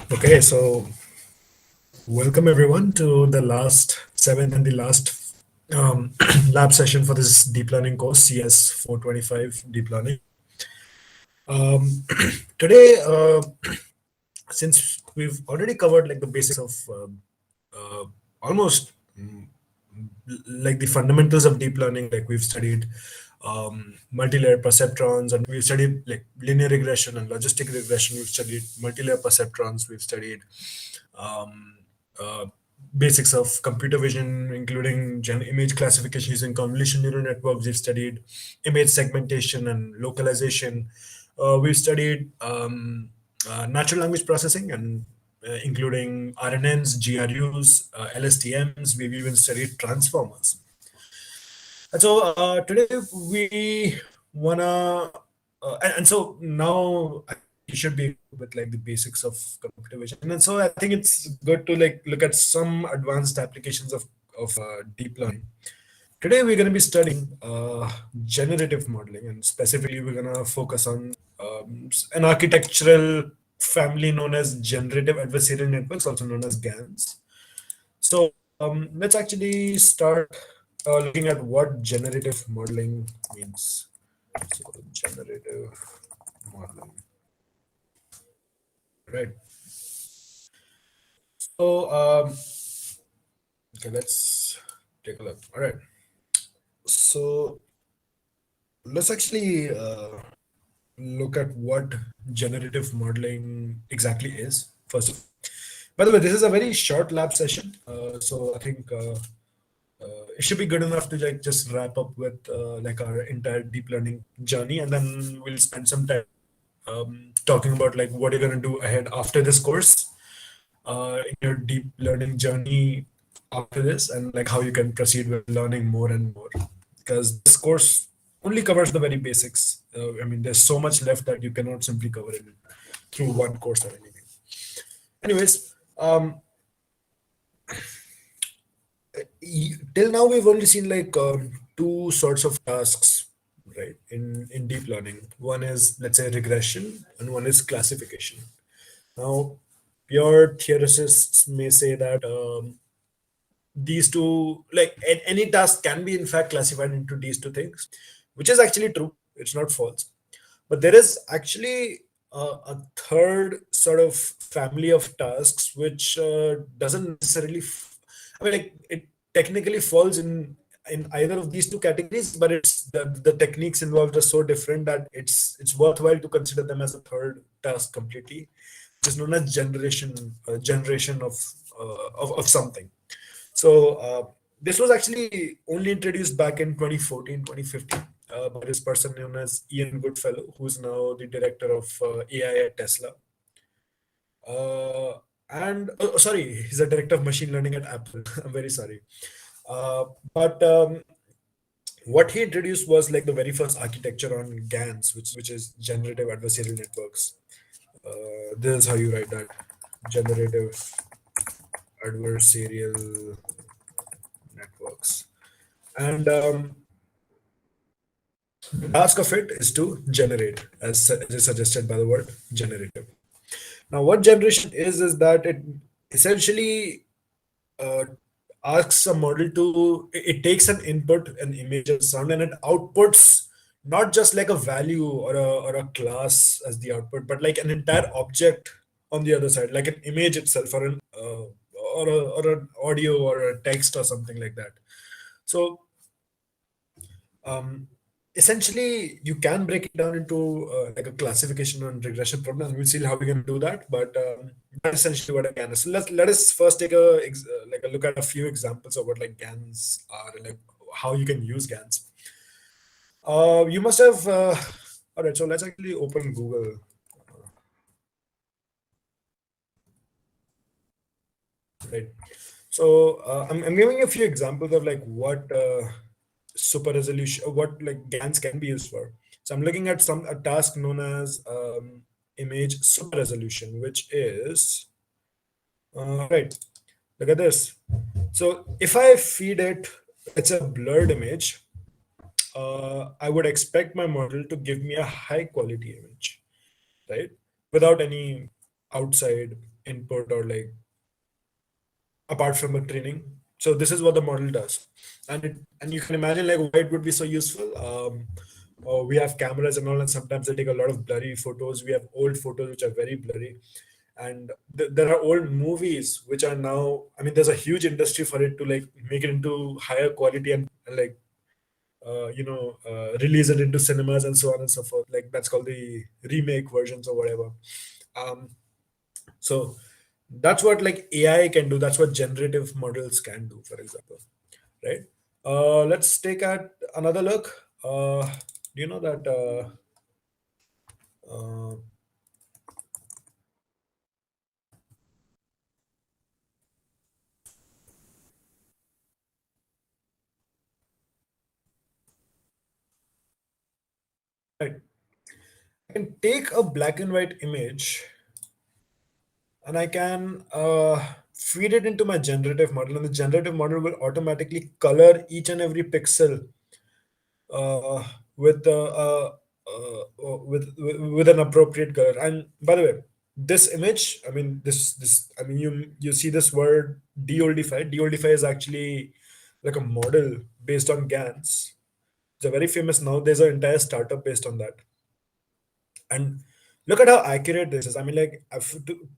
Okay, so welcome everyone to the last seventh and the last lab session for this deep learning course, CS 425 deep learning. Um, Today, since we've already covered like the basics of uh, almost like the fundamentals of deep learning, like we've studied multi-layer perceptrons, and we've studied like linear regression and logistic regression. We've studied multi-layer perceptrons. We've studied um, uh, basics of computer vision, including image classification using convolutional neural networks. We've studied image segmentation and localization. We've studied natural language processing and including RNNs, GRUs, LSTMs. We've even studied transformers. And so today we wanna, and so now you should be with like the basics of computer vision. And so I think it's good to like look at some advanced applications of deep learning. Today we're going to be studying generative modeling, and specifically we're going to focus on an architectural family known as generative adversarial networks, also known as GANs. So let's actually start looking at what generative modeling means. So generative modeling, right? So okay, let's take a look. All right. So let's actually look at what generative modeling exactly is. First, by the way, this is a very short lab session, so I think it should be good enough to like just wrap up with like our entire deep learning journey, and then we'll spend some time talking about like what you're going to do ahead after this course, in your deep learning journey after this, and like how you can proceed with learning more and more, because this course only covers the very basics. I mean, there's so much left that you cannot simply cover it through one course or anything. Anyways, till now we've only seen like two sorts of tasks, right, in deep learning. One is, let's say, regression, and one is classification. Now pure theorists may say that these two, like any task can be in fact classified into these two things, which is actually true. It's not false. But there is actually a third sort of family of tasks which doesn't necessarily, I mean, like it technically falls in either of these two categories, but it's the techniques involved are so different that it's worthwhile to consider them as a third task completely, which is known as generation of something. So this was actually only introduced back in 2014, 2015 by this person known as Ian Goodfellow, who's now the director of AI at Tesla. And sorry, he's a director of machine learning at Apple. I'm very sorry. But what he introduced was like the very first architecture on GANs, which is generative adversarial networks. This is how you write that: generative adversarial networks. And the task of it is to generate, as is suggested by the word generative. Now, what generation is that it essentially uh, asks a model to, it takes an input, an image, a sound, and it outputs not just like a value or a class as the output, but like an entire object on the other side, like an image itself, or or an audio or a text or something like that. So um, essentially you can break it down into like a classification and regression problem, and we'll see how we can do that, but that's essentially what a GAN is. So let us first take like a look at a few examples of what like GANs are, and like how you can use GANs. You must have all right, so let's actually open Google. Right. So I'm giving a few examples of like what super resolution, what like GANs can be used for. So I'm looking at a task known as image super resolution, which is right. Look at this. So if I feed it, it's a blurred image. I would expect my model to give me a high quality image, right? Without any outside. input or like apart from a training. So this is what the model does, and you can imagine like why it would be so useful. We have cameras and all, and sometimes they take a lot of blurry photos. We have old photos which are very blurry, and there are old movies which are now. I mean, there's a huge industry for it to like make it into higher quality and like release it into cinemas and so on and so forth. Like that's called the remake versions or whatever. Um, so that's what like AI can do. That's what generative models can do, for example, right? Let's take at another look. Do you know that uh, right, I can take a black and white image and I can feed it into my generative model, and the generative model will automatically color each and every pixel uh, with with an appropriate color. And by the way, this image, I mean I mean you see this word de-oldify. De-oldify is actually like a model based on GANs. It's a very famous now. There's an entire startup based on that. And look at how accurate this is. I mean, like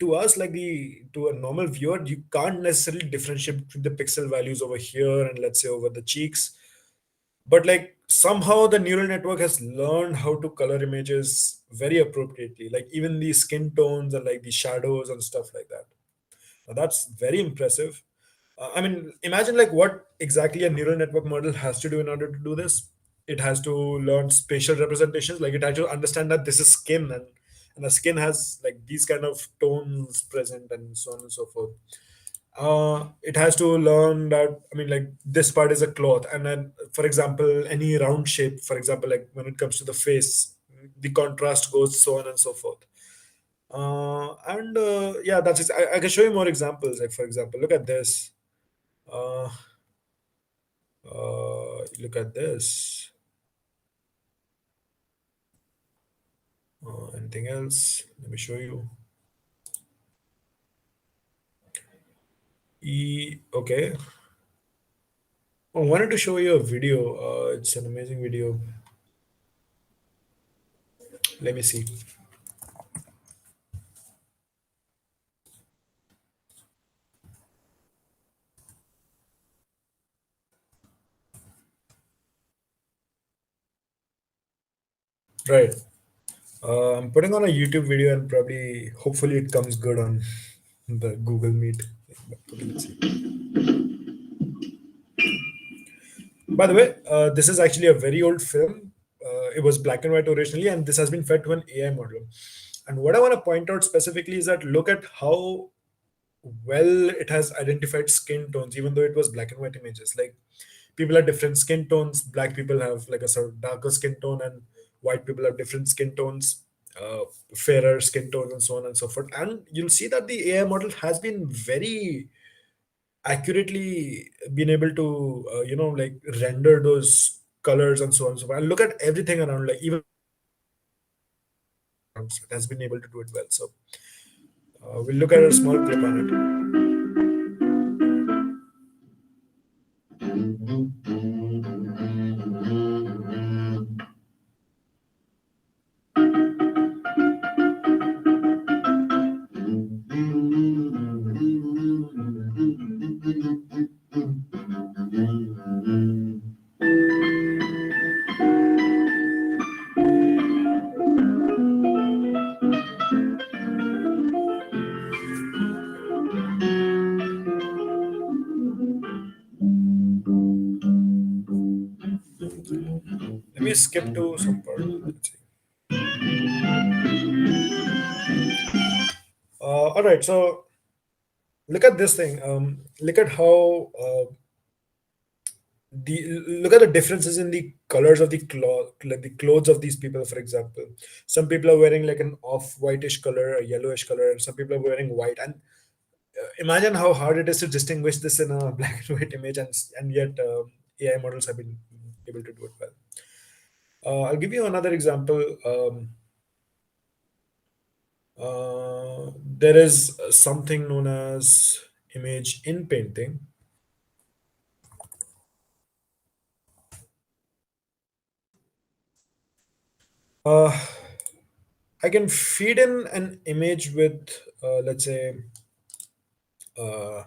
to us, like the to a normal viewer, you can't necessarily differentiate between the pixel values over here and let's say over the cheeks, but like somehow the neural network has learned how to color images very appropriately, like even the skin tones and like the shadows and stuff like that. Now, that's very impressive. I mean, imagine like what exactly a neural network model has to do in order to do this. It has to learn spatial representations, like it has to understand that this is skin, and the skin has like these kind of tones present and so on and so forth. It has to learn that, I mean, like this part is a cloth, and then for example any round shape, for example like when it comes to the face, the contrast goes so on and so forth. And yeah, that's it. I can show you more examples, like for example look at this. uh, Look at this. Anything else? Let me show you. Okay. I wanted to show you a video. It's an amazing video. Let me see. Right. I'm putting on a YouTube video and probably, hopefully, it comes good on the Google Meet. Okay, let's see. By the way, this is actually a very old film. It was black and white originally, and this has been fed to an AI model. And what I want to point out specifically is that look at how well it has identified skin tones, even though it was black and white images. Like people have different skin tones. Black people have like a sort of darker skin tone, and white people have different skin tones, uh, fairer skin tones, and so on and so forth. And you'll see that the AI model has been very accurately been able to like render those colors and so on and so forth. And look at everything around, like even it has been able to do it well. So we'll look at a small clip on it. Let me skip to some part. Let's see. All right, so look at this thing. Look at how the look at the differences in the colors of the cloth, like the clothes of these people. For example, some people are wearing like an off whitish color, a yellowish color, and some people are wearing white. And imagine how hard it is to distinguish this in a black and white image, and yet AI models have been able to do it well. I'll give you another example. there is something known as image in painting. Uh, I can feed in an image with, let's say, uh,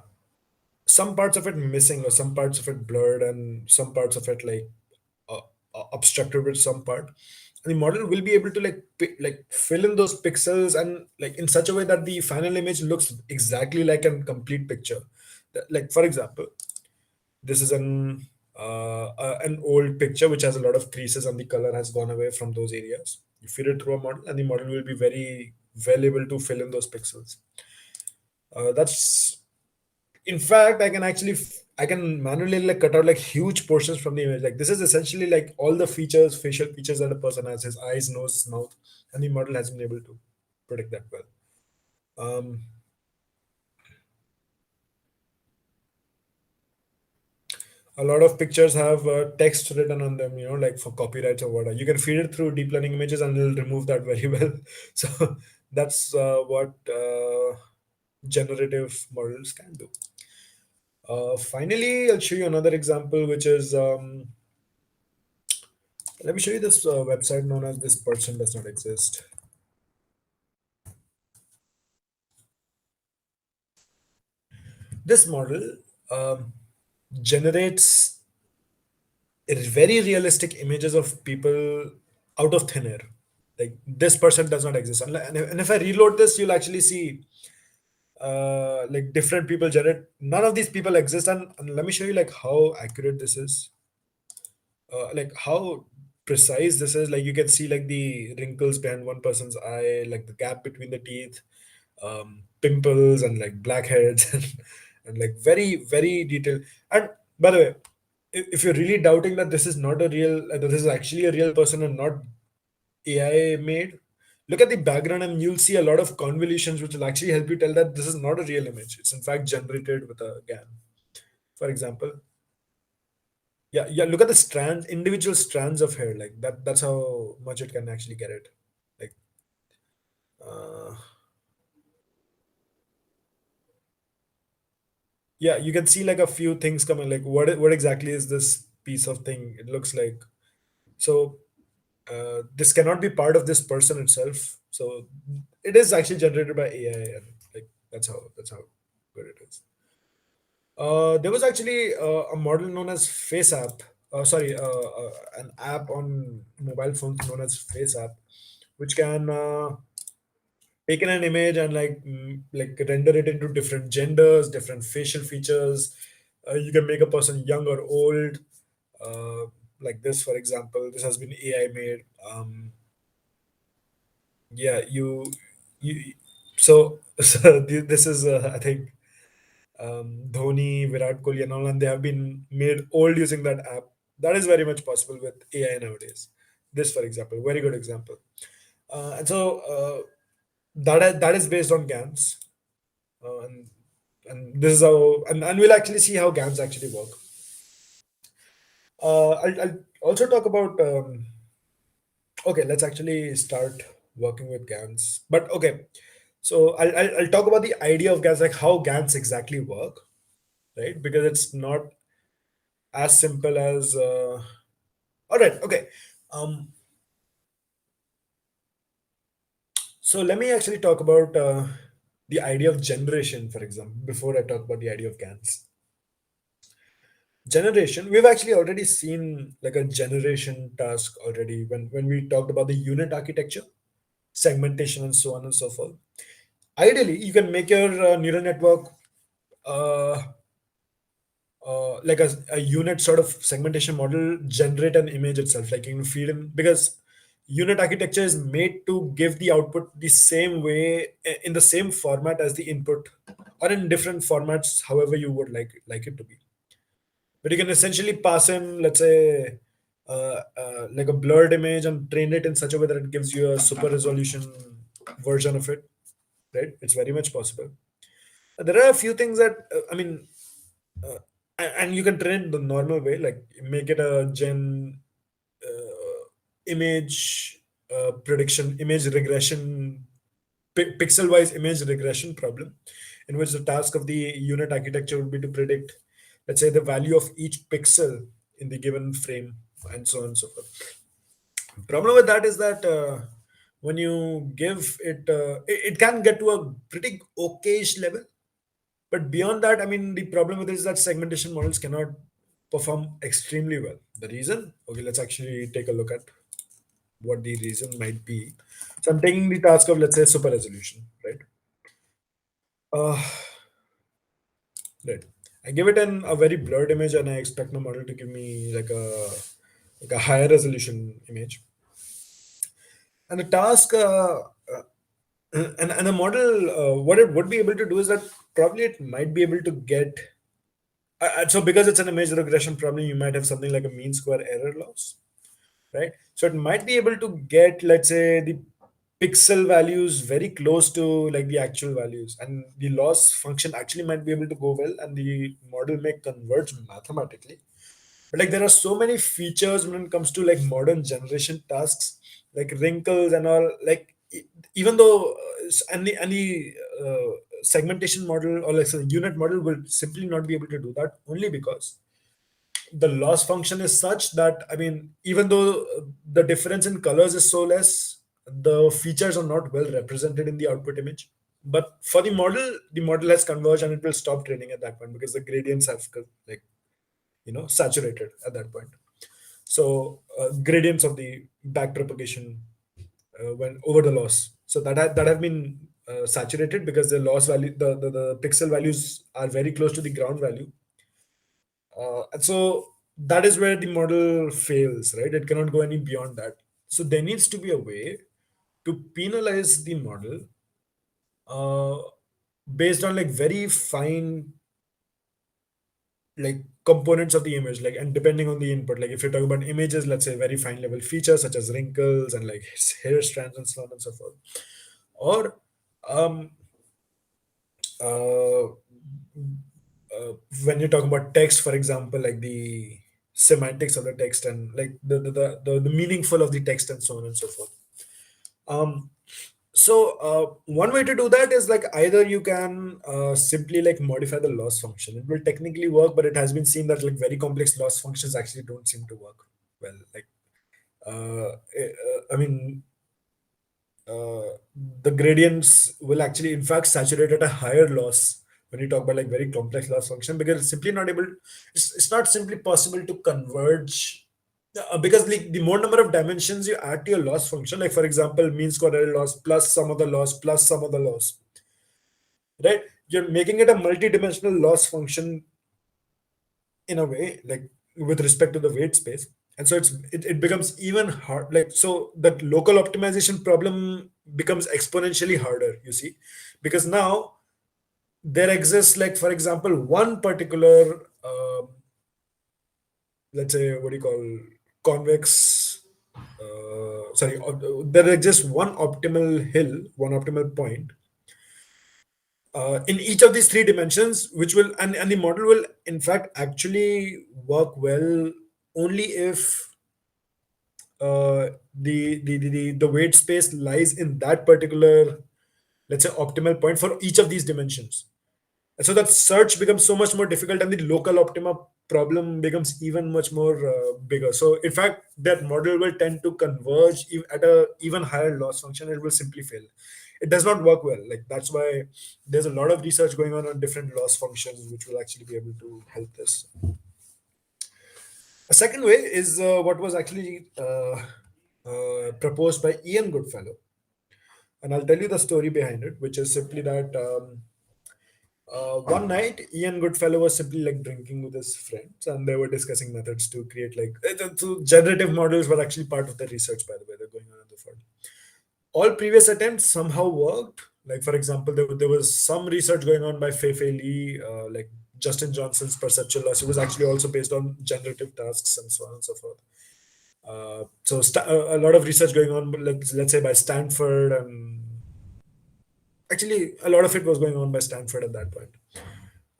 some parts of it missing or some parts of it blurred and some parts of it like uh, obstructed with some part. And the model will be able to like fill in those pixels and like in such a way that the final image looks exactly like a complete picture. Like for example, this is an old picture which has a lot of creases and the color has gone away from those areas. You feed it through a model, and the model will be very well able to fill in those pixels. That's in fact, I can actually I can manually like cut out like huge portions from the image. Like this is essentially like all the features, facial features that a person has: his eyes, nose, mouth, and the model has been able to predict that well. Um, a lot of pictures have text written on them, like for copyrights or whatever. You can feed it through deep learning images and it'll remove that very well. So that's what generative models can do. Finally, I'll show you another example, which is let me show you this website known as This Person Does Not Exist. This model um, generates very realistic images of people out of thin air. Like this person does not exist. And if I reload this, you'll actually see like different people generate. None of these people exist. And let me show you like how accurate this is. Like how precise this is. Like you can see like the wrinkles behind one person's eye, like the gap between the teeth, pimples and like blackheads and like very very detailed. And by the way, if you're really doubting that this is not a real, that this is actually a real person and not AI made, look at the background and you'll see a lot of convolutions which will actually help you tell that this is not a real image. It's in fact generated with a GAN. For example, yeah, look at the strands, individual strands of hair. Like that. That's how much it can actually get it. Like, uh, yeah, you can see like a few things coming. Like what exactly is this piece of thing? It looks like so. This cannot be part of this person itself. So it is actually generated by AI, and like that's how good it is. There was actually a model known as Face App. Sorry, an app on mobile phones known as Face App, which can take in an image and like render it into different genders, different facial features. You can make a person young or old. Uh, like this, for example, this has been AI made. Yeah, you. So this is I think Dhoni, Virat Kohli, and all, and they have been made old using that app. That is very much possible with AI nowadays. This, for example, very good example. And so that is based on GANs, and this is how, and we'll actually see how GANs actually work. I'll also talk about. Okay, let's actually start working with GANs. But okay, so I'll talk about the idea of GANs, like how GANs exactly work, right? Because it's not as simple as all right, okay. um so let me actually talk about the idea of generation, for example, before I talk about the idea of GANs. Generation, we've actually already seen like a generation task already when we talked about the unit architecture, segmentation, and so on and so forth. Ideally you can make your neural network uh, like a unit sort of segmentation model generate an image itself, like you can feed in, because unit architecture is made to give the output the same way, in the same format as the input, or in different formats however you would like it to be. But you can essentially pass in, let's say, like a blurred image and train it in such a way that it gives you a super resolution version of it, right? It's very much possible. There are a few things that I mean, uh, and you can train the normal way, like make it a gen image prediction, image regression pixel-wise image regression problem, in which the task of the unit architecture would be to predict, let's say, the value of each pixel in the given frame, and so on and so forth. Problem with that is that when you give it, it can get to a pretty okayish level, but beyond that, I mean, the problem with it is that segmentation models cannot perform extremely well. The reason? Okay, let's actually take a look at what the reason might be. So I'm taking the task of, let's say, super resolution, right? Uh, right. I give it a very blurred image, and I expect my model to give me like a higher resolution image. And the task, and the model, what it would be able to do is that probably it might be able to get. So because it's an image regression problem, you might have something like a mean square error loss, right? So it might be able to get, let's say, the pixel values very close to like the actual values, and the loss function actually might be able to go well, and the model may converge mathematically. But like there are so many features when it comes to like modern generation tasks, like wrinkles and all. Like even though any segmentation model or like a unit model will simply not be able to do that, only because the loss function is such that, I mean, even though the difference in colors is so less, the features are not well represented in the output image. But for the model has converged, and it will stop training at that point because the gradients have like saturated at that point. So gradients of the back propagation when over the loss, so that have been saturated because the loss value, the pixel values are very close to the ground value, and so that is where the model fails, right? It cannot go any beyond that. So there needs to be a way to penalize the model uh, based on like very fine like components of the image, like, and depending on the input, like if you're talking about images, let's say very fine level features such as wrinkles and like hair strands and so on and so forth, or um uh, when you're talking about text, for example, like the semantics of the text and like the meaningful of the text and so on and so forth. um one way to do that is like either you can simply like modify the loss function. It will technically work, but it has been seen that like very complex loss functions actually don't seem to work well. Like, I mean, uh, the gradients will actually, in fact, saturate at a higher loss when you talk about like very complex loss function, because it's simply not able. It's not simply possible to converge because like the more number of dimensions you add to your loss function, like for example, mean square error loss plus some of the loss plus some of the loss, right? You're making it a multi-dimensional loss function in a way, like with respect to the weight space, and so it becomes even hard. Like so, that local optimization problem becomes exponentially harder. You see, because now there exists, like for example, one particular, let's say, what do you call, convex. Sorry, there exists one optimal hill, one optimal point in each of these three dimensions, which will, and the model will in fact actually work well only if the weight space lies in that particular, let's say, optimal point for each of these dimensions. And so that search becomes so much more difficult, and the local optima problem becomes even much more bigger. So in fact, that model will tend to converge at a even higher loss function. It will simply fail. It does not work well. Like that's why there's a lot of research going on different loss functions, which will actually be able to help this. A second way is what was actually proposed by Ian Goodfellow, and I'll tell you the story behind it, which is simply that. One night, Ian Goodfellow was simply like drinking with his friends, and they were discussing methods to create like so generative models were actually part of the research, by the way. They're going on in the field. All previous attempts somehow worked. Like for example, there was some research going on by Fei Li, like Justin Johnson's perceptual loss. It was actually also based on generative tasks and so on and so forth. A lot of research going on, like let's say by Stanford, and actually a lot of it was going on by Stanford at that point.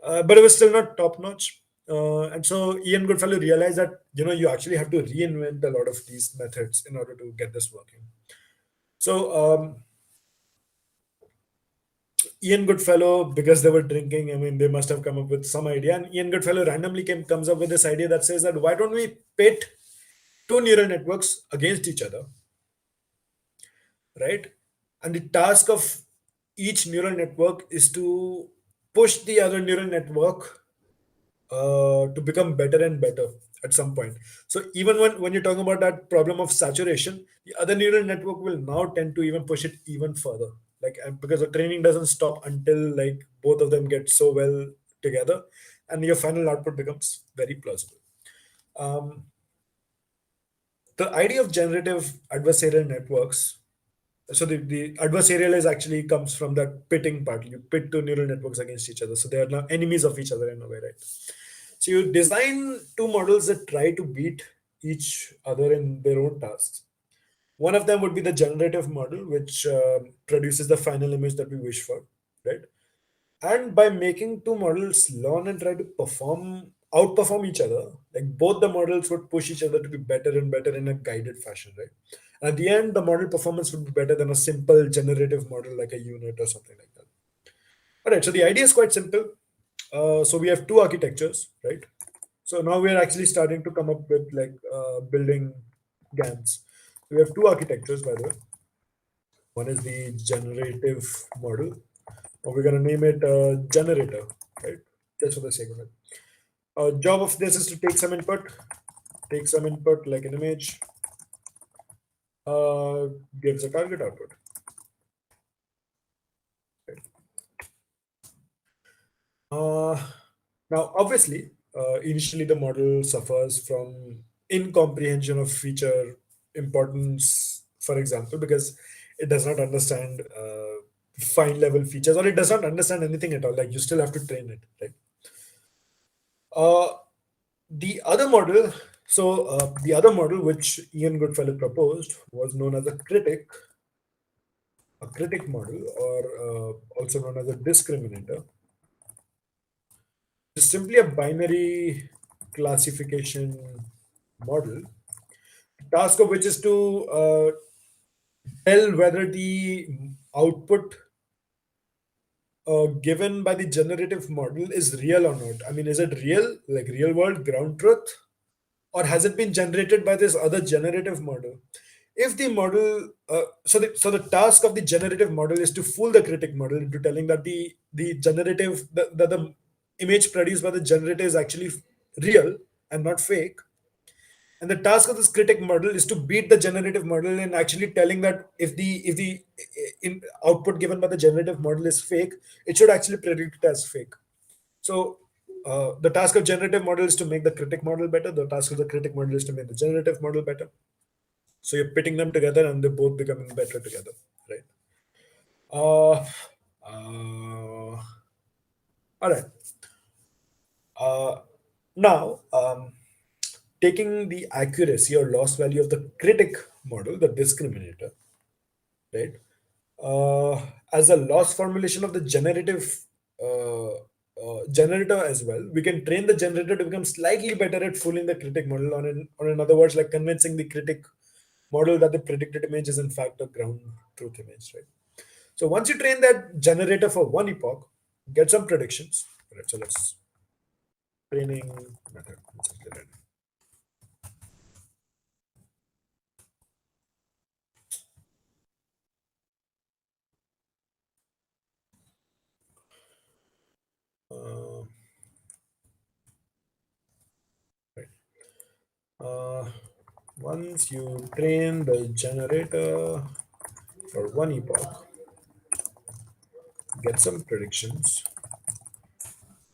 But it was still not top notch. And so Ian Goodfellow realized that you actually have to reinvent a lot of these methods in order to get this working. So Ian Goodfellow, because they were drinking, I mean, they must have come up with some idea. And Ian Goodfellow randomly comes up with this idea that says that why don't we pit two neural networks against each other, right? And the task of each neural network is to push the other neural network to become better and better at some point. So even when you're talking about that problem of saturation, the other neural network will now tend to even push it even further. Like because the training doesn't stop until like both of them get so well together, and your final output becomes very plausible. Um, the idea of generative adversarial networks. So the adversarial is actually comes from that pitting part. You pit two neural networks against each other, so they are now enemies of each other in a way, right? So you design two models that try to beat each other in their own tasks. One of them would be the generative model, which produces the final image that we wish for, right? And by making two models learn and try to outperform each other, like both the models would push each other to be better and better in a guided fashion, right? And at the end, the model performance would be better than a simple generative model like a unit or something like that. All right, so the idea is quite simple. So we have two architectures, right? So now we are actually starting to come up with like building GANs. We have two architectures, by the way. One is the generative model, or we're going to name it generator, right? Just for the sake of it. Job of this is to take some input like an image, gives a target output. Right? Uh, Now, obviously, initially the model suffers from incomprehension of feature importance, for example, because it does not understand fine level features, or it does not understand anything at all. Like you still have to train it, right? Uh, the other model, the other model which Ian Goodfellow proposed was known as a critic model, or also known as a discriminator. It's simply a binary classification model, task of which is to tell whether the output given by the generative model is real or not. I mean, is it real, like real world ground truth, or has it been generated by this other generative model? If the model, so the task of the generative model is to fool the critic model into telling that the image produced by the generator is actually real and not fake. And the task of this critic model is to beat the generative model in actually telling that if the output given by the generative model is fake, it should actually predict it as fake. So the task of generative model is to make the critic model better. The task of the critic model is to make the generative model better. So you're pitting them together, and they're both becoming better together, right? Uh, all right. Uh, Now, taking the accuracy or loss value of the critic model, the discriminator, right? As a loss formulation of the generator as well, we can train the generator to become slightly better at fooling the critic model, or in other words, like convincing the critic model that the predicted image is in fact a ground truth image, right? So once you train that generator for one epoch, get some predictions. Right, so let's training method. Uh, right. Uh, Once you train the generator for one epoch, get some predictions,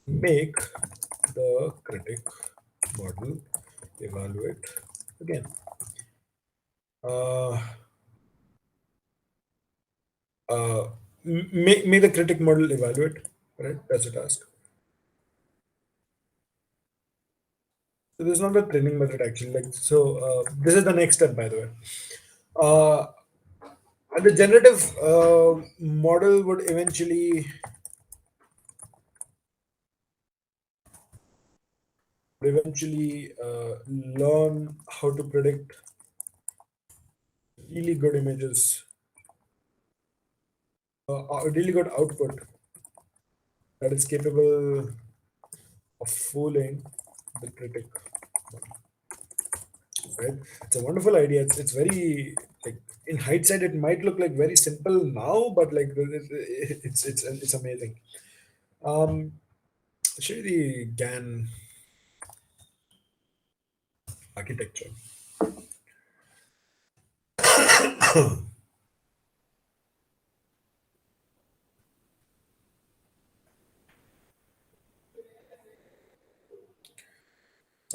make the critic model evaluate again. Uh, make the critic model evaluate, right? That's a task. So this is not a training method actually. Like so, this is the next step, by the way. Uh, and the generative model would eventually learn how to predict really good images a really good output that is capable of fooling the critic. Right? It's a wonderful idea. It's very like in hindsight, it might look like very simple now, but like it's amazing. Um, I'll show you the GAN architecture.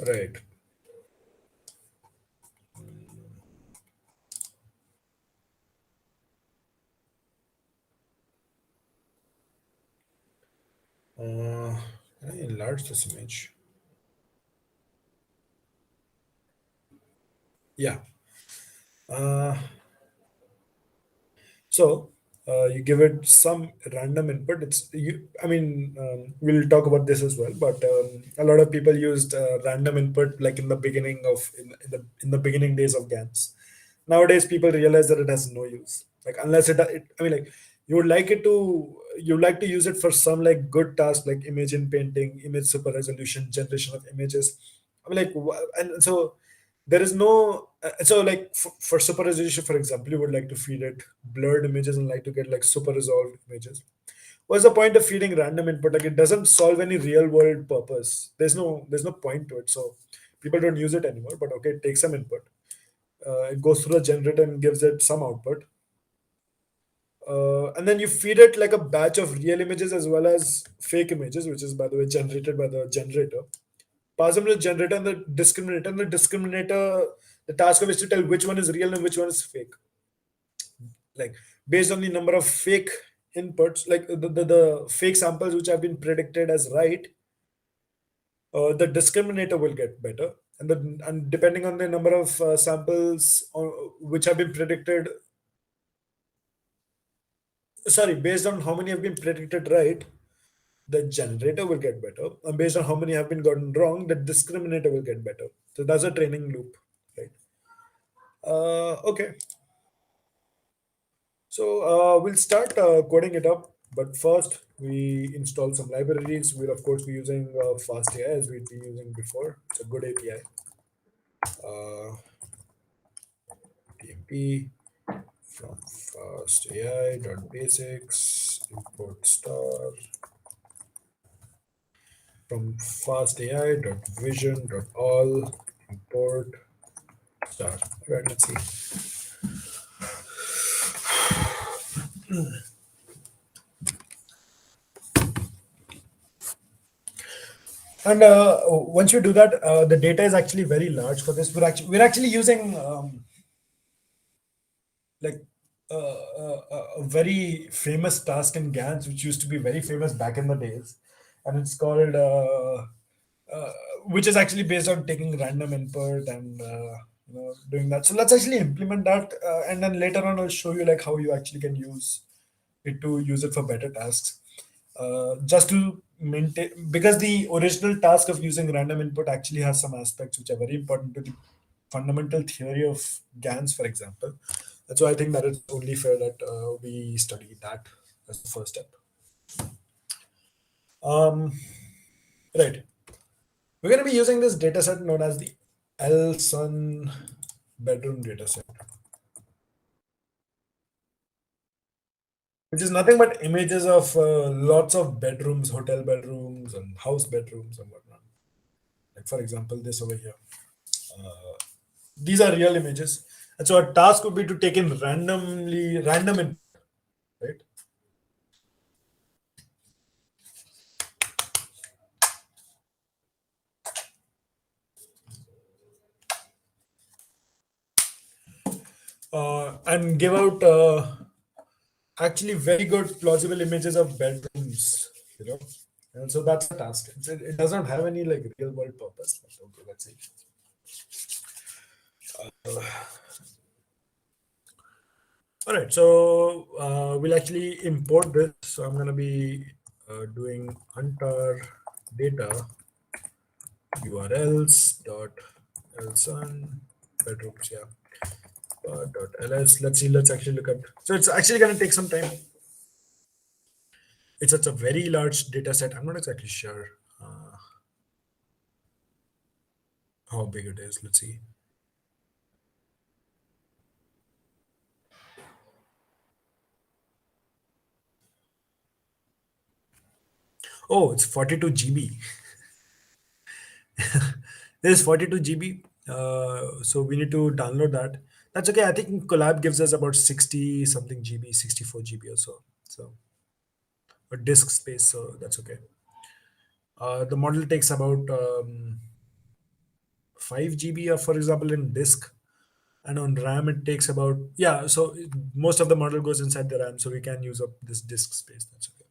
Right. Can I enlarge this image? Yeah. Uh, So you give it some random input. It's you. I mean, we'll talk about this as well. But a lot of people used random input like in the beginning of in the beginning days of GANs. Nowadays, people realize that it has no use. Like unless it I mean, like you would like to use it for some like good task like image in painting, image super resolution, generation of images. I mean, like, and so there is no so like for super resolution, for example, you would like to feed it blurred images and like to get like super resolved images. What's the point of feeding random input? Like it doesn't solve any real world purpose. There's no point to it. So people don't use it anymore. But okay, it takes some input. It goes through the generator and gives it some output. And then you feed it like a batch of real images as well as fake images, which is by the way generated by the generator. Pass them to the generator and the discriminator. And the discriminator, the task of is to tell which one is real and which one is fake. Like based on the number of fake inputs, like the fake samples which have been predicted as right, the discriminator will get better. And depending on the number of samples which have been predicted, sorry, based on how many have been predicted right, the generator will get better. And based on how many have been gotten wrong, the discriminator will get better. So that's a training loop, right? Okay. So we'll start coding it up, but first we install some libraries. We'll of course be using FastAI as we've been using before. It's a good API. TMP from fastai.basics, import star from fastai.vision.all, import star. Right, let's see. And once you do that, the data is actually very large for this. We're actually using like a very famous task in GANs, which used to be very famous back in the days, and it's called uh, which is actually based on taking random input and doing that. So let's actually implement that, and then later on I'll show you like how you actually can use it for better tasks. Just to maintain, because the original task of using random input actually has some aspects which are very important to the fundamental theory of GANs, for example. And so I think that it's only fair that we study that as the first step. Um, right. We're going to be using this dataset known as the L-Sun bedroom dataset, which is nothing but images of lots of bedrooms, hotel bedrooms, and house bedrooms and whatnot. Like for example, this over here. These are real images, and so a task would be to take in random input, right? And give out actually very good plausible images of bedrooms, you know. And so that's a task. It doesn't have any like real world purpose. But okay, let's see. All right, so we'll actually import this. So I'm going to be doing untar data urls dot lsun bedrooms, yeah, dot ls. Let's see. Let's actually look at. So it's actually going to take some time. It's such a very large data set. I'm not exactly sure how big it is. Let's see. Oh, it's 42 GB. This is 42 GB. So we need to download that. That's okay. I think Collab gives us about 60 something GB, 64 GB or so. So a disk space. So that's okay. The model takes about 5 GB, for example, in disk. And on RAM, it takes about, yeah. So most of the model goes inside the RAM. So we can use up this disk space. That's okay.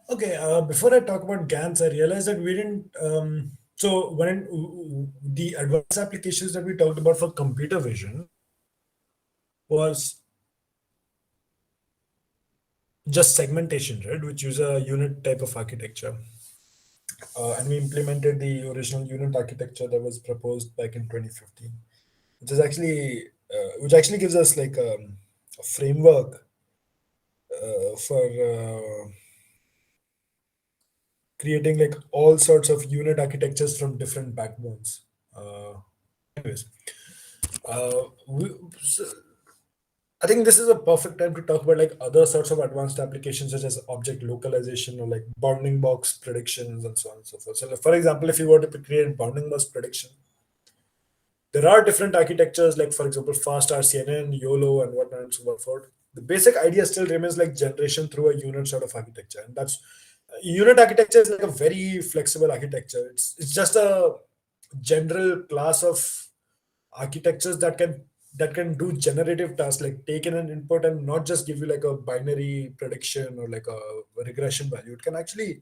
Okay, before I talk about GANs, I realized that we didn't. So the advanced applications that we talked about for computer vision was just segmentation, right? Which use a unit type of architecture, and we implemented the original unit architecture that was proposed back in 2015, which actually gives us like a framework for creating like all sorts of unit architectures from different backbones. Uh, anyways, so I think this is a perfect time to talk about like other sorts of advanced applications such as object localization or like bounding box predictions and so on and so forth. So, like, for example, if you were to create bounding box prediction, there are different architectures like, for example, fast RCNN, YOLO, and whatnot and so forth. The basic idea still remains like generation through a unit sort of architecture, and that's unit architecture is like a very flexible architecture. It's just a general class of architectures that can do generative tasks like take in an input and not just give you like a binary prediction or like a regression value. It can actually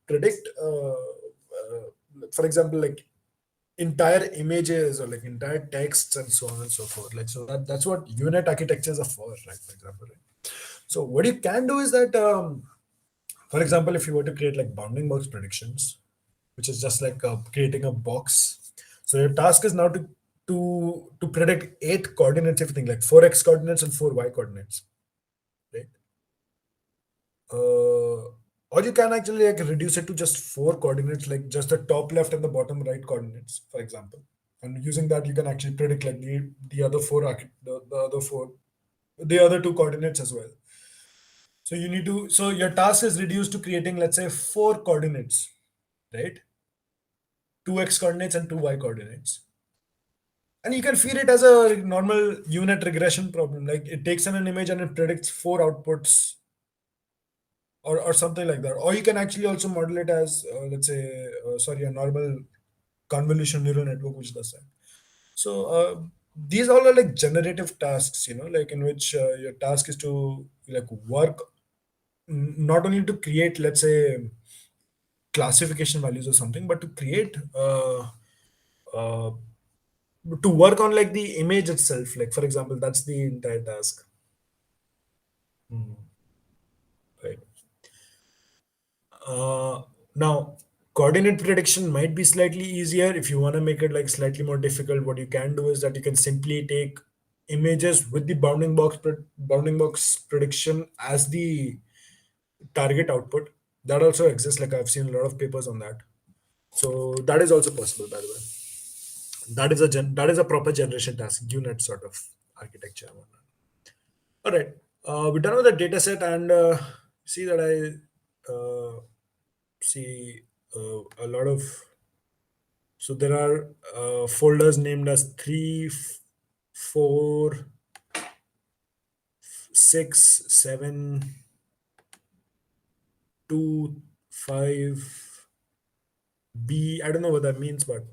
predict for example, like entire images or like entire texts and so on and so forth. Like, so that's what unit architectures are for, right? For example, right? So what you can do is that for example, if you were to create like bounding box predictions, which is just like creating a box. So your task is now to predict 8 coordinates, if you think like 4x coordinates and 4y coordinates, right? Or you can actually like reduce it to just 4 coordinates, like just the top left and the bottom right coordinates, for example. And using that, you can actually predict like the other the other four, the other 2 coordinates as well. So your task is reduced to creating, let's say, 4 coordinates, right? 2x coordinates and 2y coordinates. And you can feed it as a normal unit regression problem. Like it takes in an image and it predicts 4 outputs or something like that. Or you can actually also model it as, let's say, sorry, a normal convolutional neural network, which does that. So these all are like generative tasks, like in which your task is to like work not only to create, let's say, classification values or something, but to create uh, to work on like the image itself. Like for example, that's the entire task. Hmm. Right. Now, coordinate prediction might be slightly easier. If you want to make it like slightly more difficult, what you can do is that you can simply take images with the bounding box prediction as the target output. That also exists. Like I've seen a lot of papers on that. So that is also possible, by the way. That is a proper generation task, UNet sort of architecture. All right, we're done with the data set, and see that I see a lot of. So there are folders named as 3, 4, 6, 7, 2, 5, B. I don't know what that means, but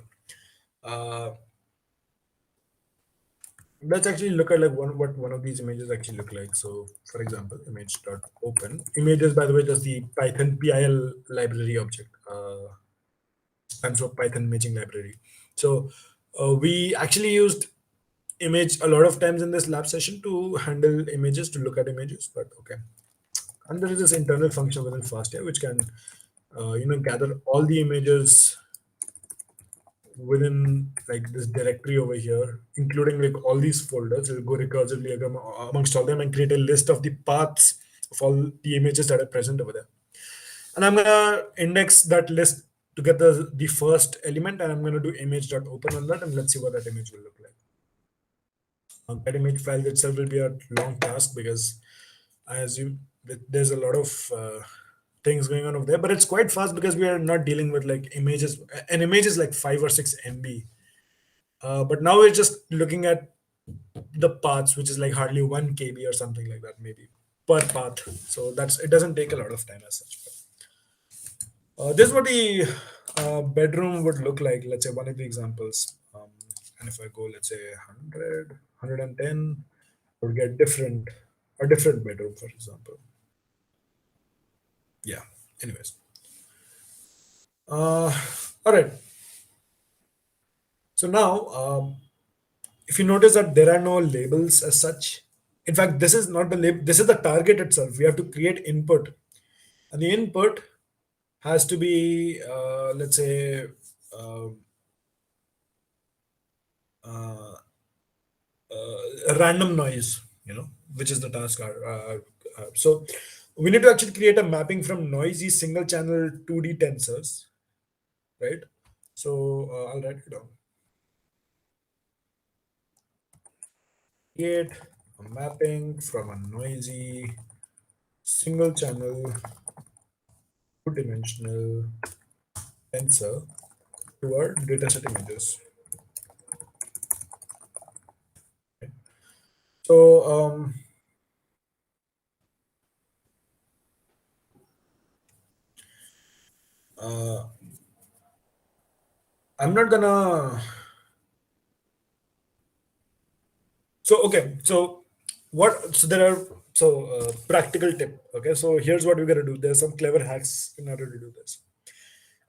uh, let's actually look at like what one of these images actually look like. So, for example, image.open. Images, by the way, just the Python PIL library object. Stands for Python imaging library. So we actually used image a lot of times in this lab session to handle images, to look at images, but okay. And there is this internal function within FastAI which can gather all the images within like this directory over here, including like all these folders. It'll go recursively amongst all them and create a list of the paths of all the images that are present over there. And I'm gonna index that list to get the first element, and I'm gonna do image.open on that, and let's see what that image will look like. That image file itself will be a long task because I assume that there's a lot of things going on over there, but it's quite fast because we are not dealing with like images. An image is like 5 or 6 MB, but now we're just looking at the paths, which is like hardly 1 KB or something like that, maybe per path. So it doesn't take a lot of time as such. This is what the bedroom would look like. Let's say one of the examples. And if I go, let's say 100, 110, I would get a different bedroom, for example. Yeah. Anyways. All right. So now, if you notice that there are no labels as such, in fact, this is not the label, this is the target itself. We have to create input. And the input has to be, let's say, uh, uh, a random noise, which is the task. So we need to actually create a mapping from noisy single channel 2D tensors, right? So I'll write it down. Create a mapping from a noisy single channel 2-dimensional tensor to our dataset images. So I'm not gonna. So okay, so what? So there are practical tip. Okay, so here's what we're gonna do. There's some clever hacks in order to do this.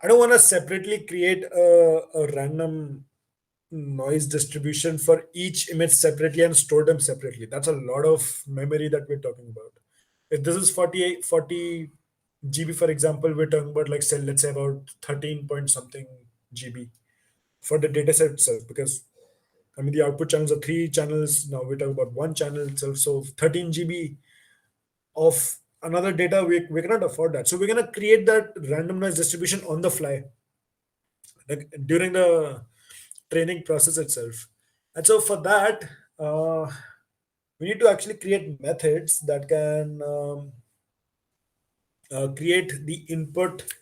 I don't want to separately create a random noise distribution for each image separately and store them separately. That's a lot of memory that we're talking about. If this is 40 GB, for example, we're talking about like say, let's say about 13 point something GB for the data set itself, because I mean the output channels are 3 channels. Now we're talking about 1 channel itself. So 13 GB of another data, we cannot afford that. So we're gonna create that random noise distribution on the fly, like during the training process itself. And so for that, we need to actually create methods that can create the input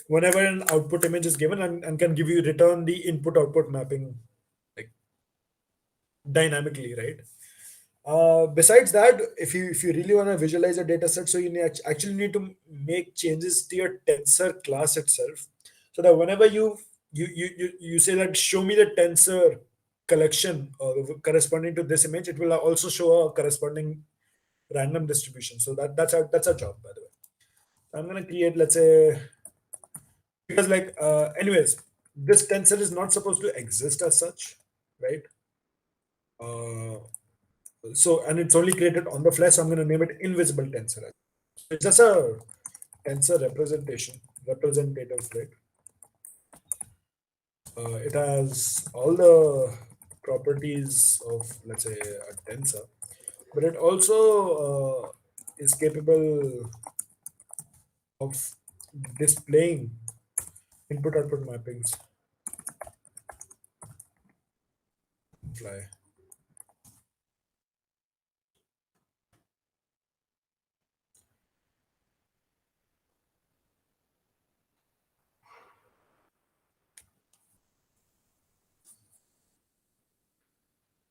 whenever an output image is given, and can give you return the input output mapping like dynamically, right? Besides that, if you really want to visualize a data set, so you actually need to make changes to your tensor class itself, so that whenever you say that show me the tensor collection corresponding to this image, it will also show a corresponding random distribution. So that's our job, by the way. I'm gonna create, let's say, because like anyways, this tensor is not supposed to exist as such, right? Uh, so and it's only created on the fly, so I'm going to name it invisible tensor. So it's just a tensor representative, right? It has all the properties of, let's say, a tensor, but it also is capable of displaying input-output mappings. Fly.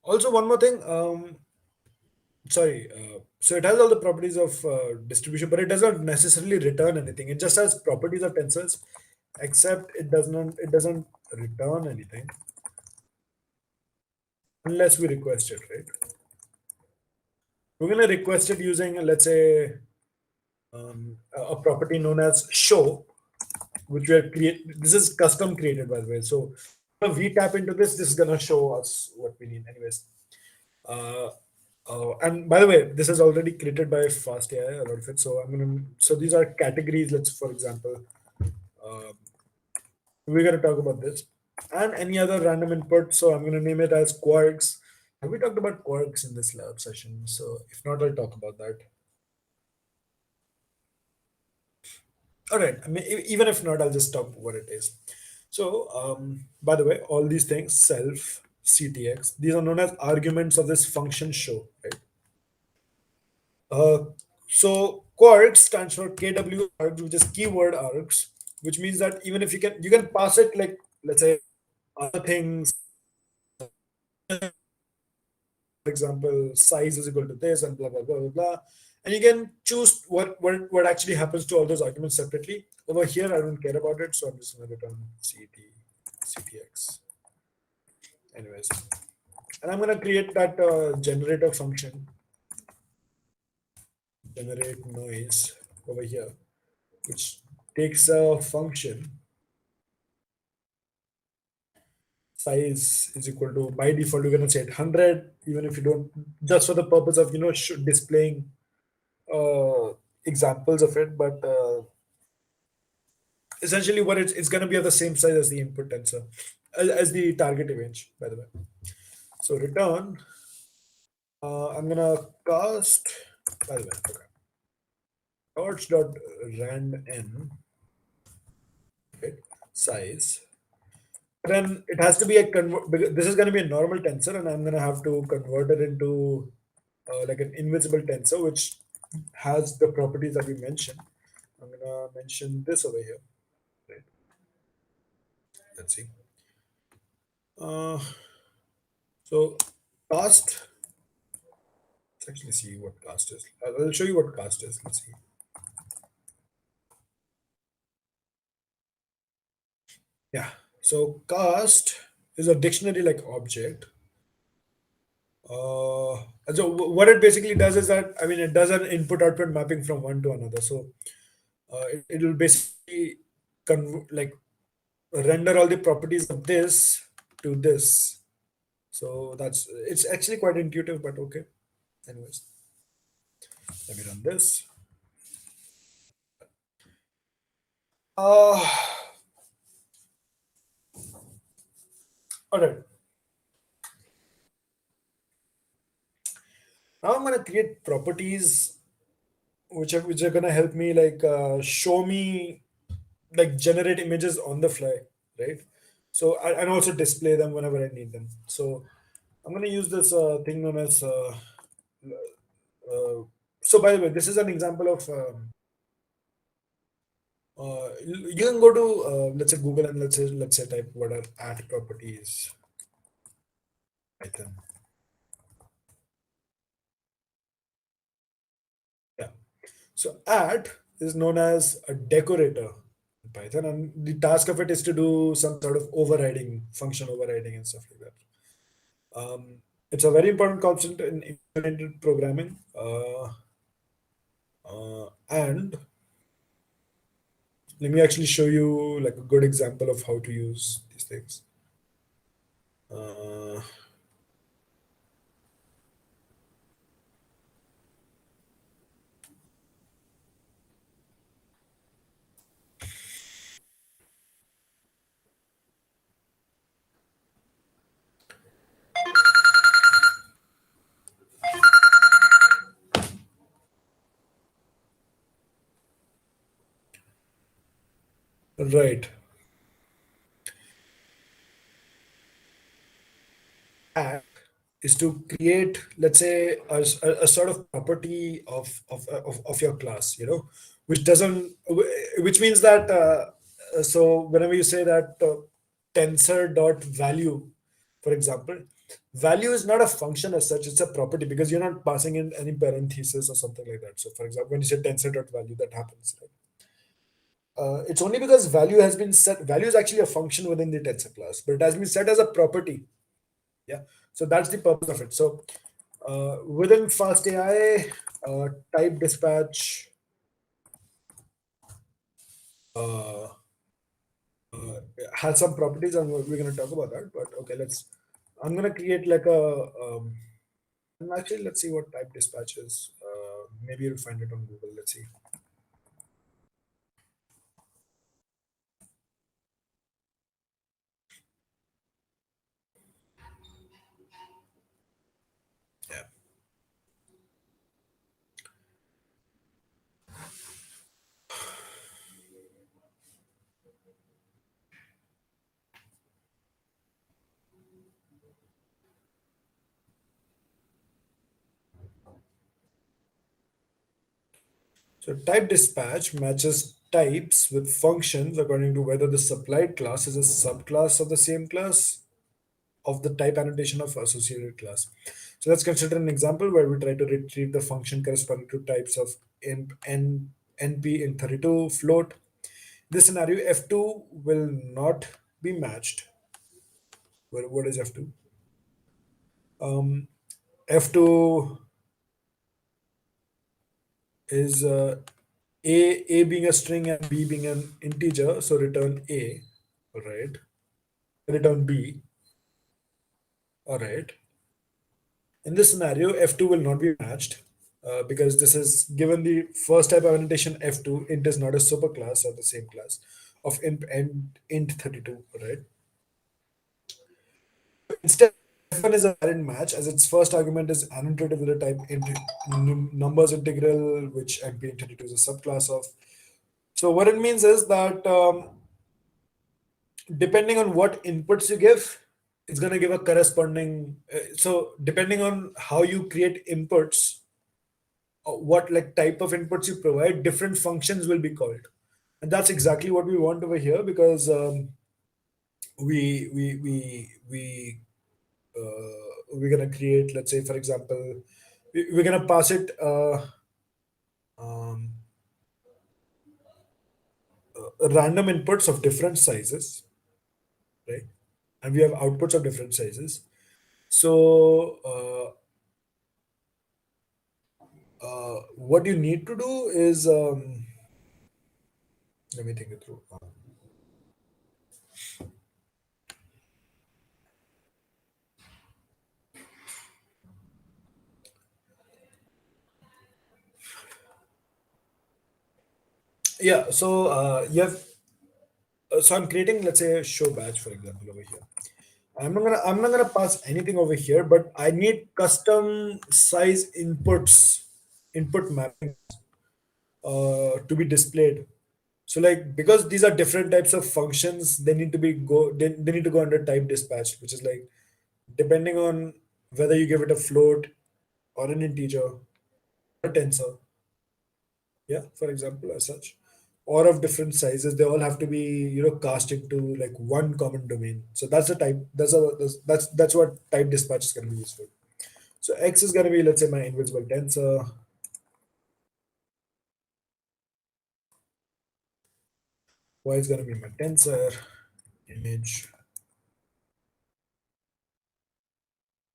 Also, one more thing. Sorry. So it has all the properties of distribution, but it does not necessarily return anything. It just has properties of tensors, except it does not. It doesn't return anything unless we request it, right? We're gonna request it using, let's say, a property known as show, which we have created. This is custom created, by the way. So if we tap into this, this is gonna show us what we need, anyways. Uh, and by the way, this is already created by Fast AI, a lot of it. So I'm gonna. So these are categories. Let's, for example, uh, we're gonna talk about this and any other random input. So I'm gonna name it as quarks. Have we talked about quarks in this lab session? So if not, I'll talk about that. All right. I mean, even if not, I'll just talk what it is. So, by the way, all these things, self, CTX, these are known as arguments of this function show, right? Uh, so quarks stands for KW args, which is keyword args, which means that even if you can pass it like, let's say, other things, for example, size is equal to this and blah blah blah blah blah, and you can choose what actually happens to all those arguments separately. Over here, I don't care about it, so I'm just going to return CTX. Anyways, and I'm going to create that generator function, generate noise over here, which takes a function size is equal to, by default you're going to say it 100, even if you don't, just for the purpose of displaying uh, examples of it, but essentially what it's going to be of the same size as the input tensor, as the target image, by the way. So return, I'm going to cast, by the way, okay, torch.rand n, right, size. Then it has to be a convert, because this is going to be a normal tensor, and I'm going to have to convert it into like an invisible tensor, which has the properties that we mentioned. I'm going to mention this over here. Right. Let's see. Uh, so cast. Let's actually see what cast is. I'll show you what cast is. Let's see. Yeah. So cast is a dictionary like object. So what it basically does is that, I mean, it does an input output mapping from one to another. So it will basically like render all the properties of this to this. So it's actually quite intuitive, but okay. Anyways, let me run this. Uh, all right. Now I'm gonna create properties which are gonna help me like show me, like, generate images on the fly, right? So and also display them whenever I need them. So I'm gonna use this thing known as so by the way, this is an example of you can go to let's say Google, and let's say type what are at properties Python. Yeah. So at is known as a decorator in Python, and the task of it is to do some sort of overriding, function overriding, and stuff like that. It's a very important concept in implemented programming, and let me actually show you like a good example of how to use these things. Uh, Right. Is to create, let's say, a sort of property of your class, which doesn't, which means that, so whenever you say that tensor dot value, for example, value is not a function as such, it's a property because you're not passing in any parenthesis or something like that. So, for example, when you say tensor dot value, that happens, right? It's only because value has been set. Value is actually a function within the tensor class, but it has been set as a property. Yeah. So that's the purpose of it. So within fast AI, type dispatch uh, uh, has some properties, and we're going to talk about that. But okay, I'm going to create like and actually, let's see what type dispatch is. Maybe you'll find it on Google. Let's see. Yeah. So type dispatch matches types with functions according to whether the supplied class is a subclass of the same class of the type annotation of associated class. So let's consider an example where we try to retrieve the function corresponding to types of imp n np in 32 float. In this scenario, f2 will not be matched. What is f2? F2 is a being a string and b being an integer, so return a, all right. Return b, all right. In this scenario, F2 will not be matched because this is given the first type of annotation F2, int is not a superclass or the same class of imp and int 32, right? Instead, F1 is a valid match as its first argument is annotated with the type numbers integral, which MP int 32 is a subclass of. So what it means is that depending on what inputs you give, it's going to give a corresponding. So depending on how you create inputs, what like type of inputs you provide, different functions will be called, and that's exactly what we want over here because we're gonna create, let's say, for example, we're gonna pass it um, random inputs of different sizes, right? And we have outputs of different sizes. So what you need to do is let me think it through. Yeah, so you have so I'm creating, let's say, a show batch, for example, over here. I'm not gonna pass anything over here, but I need custom size input mapping to be displayed. So like because these are different types of functions, they need to go under type dispatch, which is like depending on whether you give it a float or an integer, a tensor, yeah, for example, as such, or of different sizes, they all have to be cast into like one common domain. So that's the type. That's what type dispatch is going to be used for. So X is going to be, let's say, my invisible tensor. Y is going to be my tensor image.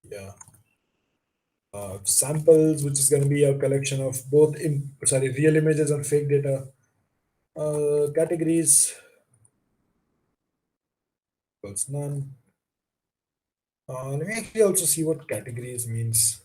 Yeah. Samples, which is going to be a collection of both real images and fake data. Categories equals none. Let me actually also see what categories means.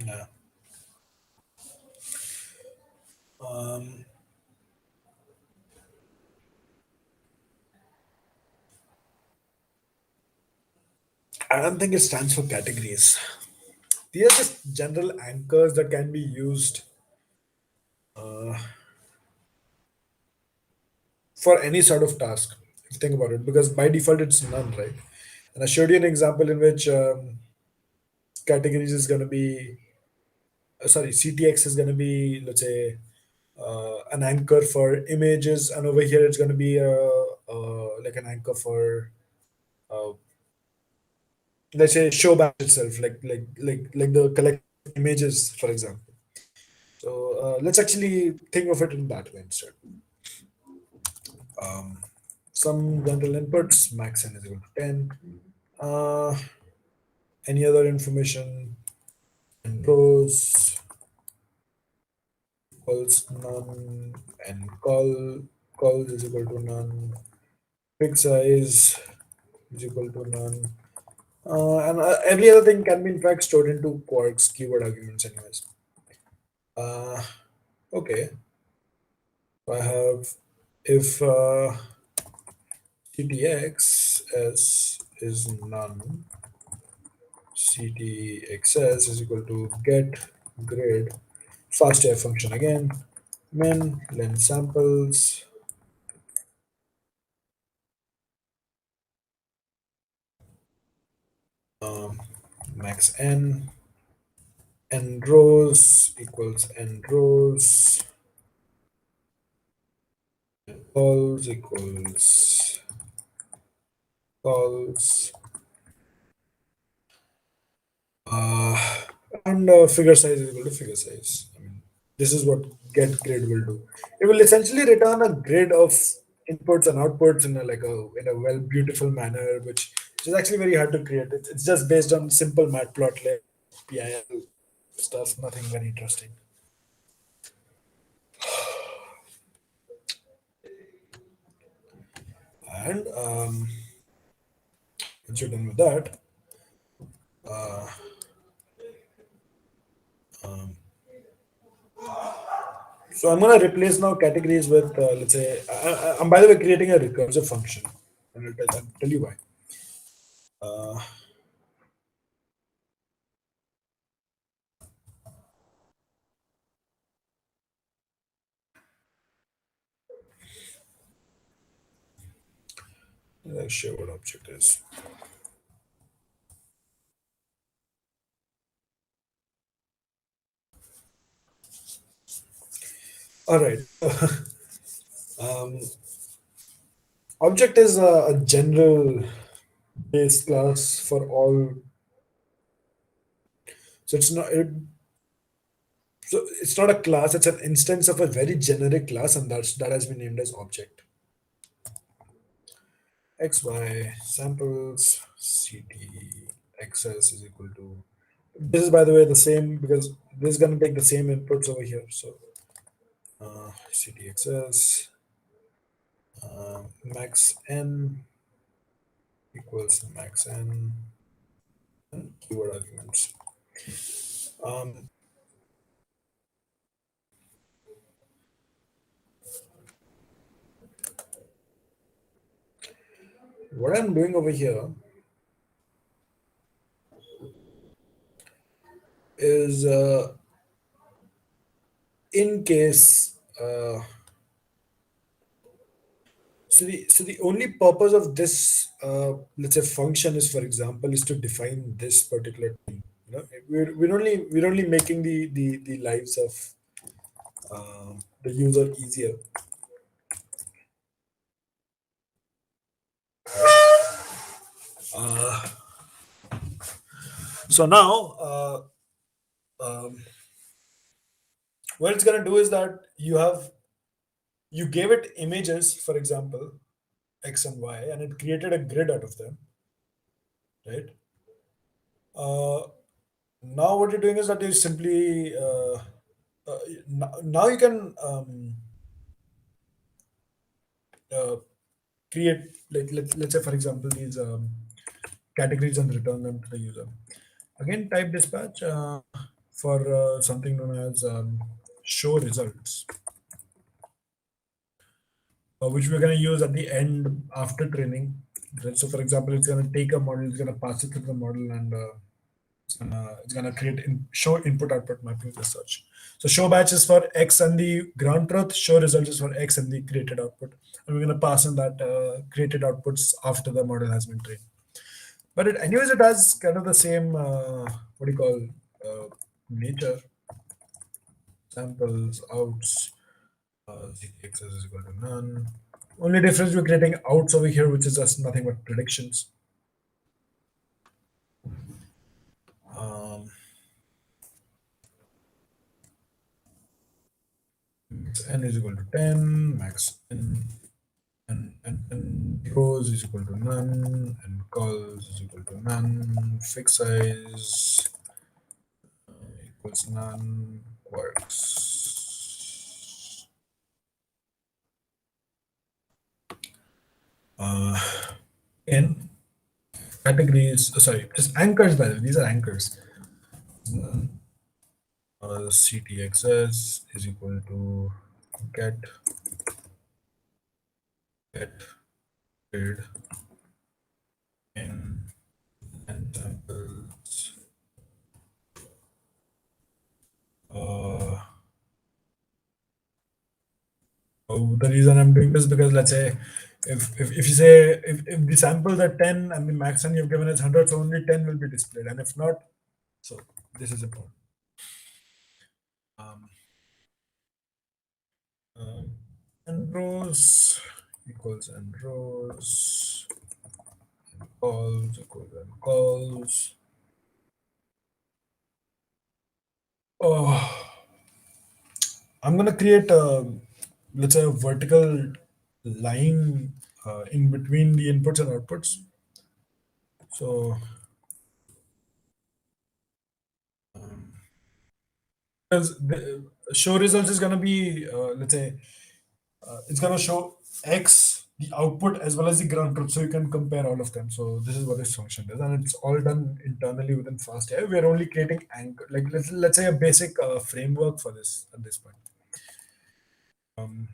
Yeah. Um, I don't think it stands for categories. These are just general anchors that can be used uh, for any sort of task. If you think about it, because by default it's none, right? And I showed you an example in which categories is going to be, sorry, CTX is going to be, let's say, an anchor for images, and over here it's going to be like an anchor for, uh, let's say, show batch itself, like the collection of images, for example. So let's actually think of it in that way instead. Um, some general inputs, max n is equal to 10. Uh, any other information? And rows equals none, and calls is equal to none. Pick size is equal to none. And every other thing can be in fact stored into quarks keyword arguments anyways. Uh, okay. So I have if ctx s is none, ctxs is equal to get grid fast air function again, min len samples, um, max n rows equals n rows, calls equals calls, uh, and figure size is equal to figure size. I mean, this is what get grid will do. It will essentially return a grid of inputs and outputs in a in a well beautiful manner, which is actually very hard to create. It's just based on simple matplotlib PIL stuff, nothing very interesting. And once you're done with that, uh, um, so I'm gonna replace now categories with let's say I'm by the way creating a recursive function, and I'll tell you why. Uh, let's show what object is. All right. um, Object is a general base class for all. So it's not a class. It's an instance of a very generic class, and that has been named as object. X Y samples ct xs is equal to. This is by the way the same because this is going to take the same inputs over here. So ct xs max n equals max n keyword arguments. Um, what I'm doing over here is in case so the only purpose of this let's say function is, for example, is to define this particular thing. We're only making the lives of the user easier. uh, so now um, what it's going to do is that you gave it images, for example, x and y, and it created a grid out of them, right? uh, Now what you're doing is that you simply now you can uh, create, like let's say for example these categories and return them to the user. Again, type dispatch for something known as show results, which we're going to use at the end after training. Right? So, for example, it's going to take a model, it's going to pass it through the model, and it's gonna create show input output mappings as such. So show batch is for X and the ground truth. Show results is for X and the created output, and we're gonna pass in that created outputs after the model has been trained. But anyways, it has kind of the same what do you call nature. Samples outs ZTX is equal to none. Only difference we're creating outs over here, which is just nothing but predictions. Um, N is equal to 10, max n, and rows is equal to none, and calls is equal to none, fixed size equals none, works. Uh, n categories, sorry, just anchors, by the way, these are anchors. CTXS is equal to get rid in and samples. Uh, the reason I'm doing this because let's say if you say if the samples are 10 and the max and you've given is 100, so only 10 will be displayed, and if not, so this is important. Um, um, and rows equals and rows, and calls equals and calls. Oh, I'm gonna create a, let's say, a vertical line in between the inputs and outputs. So because the show results is gonna be let's say it's gonna show X the output as well as the ground truth, so you can compare all of them. So this is what this function does, and it's all done internally within FastAI. We're only creating anchor, like let's say a basic framework for this at this point. Um,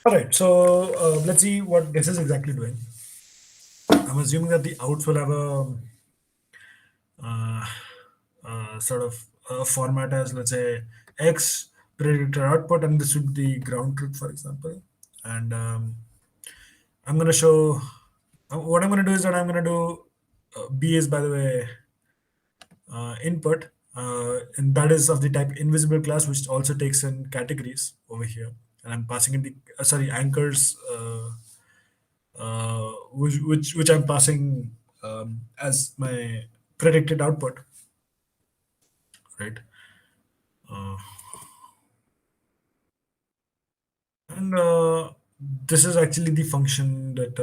all right, so let's see what this is exactly doing. I'm assuming that the outs will have a uh, sort of format as, let's say, X predicted output, and this would be the ground truth, for example. And I'm going to show what I'm going to do is that I'm going to do B is, by the way, input, and that is of the type invisible class, which also takes in categories over here. And I'm passing in the sorry anchors, which I'm passing as my predicted output, right? Uh, and this is actually the function that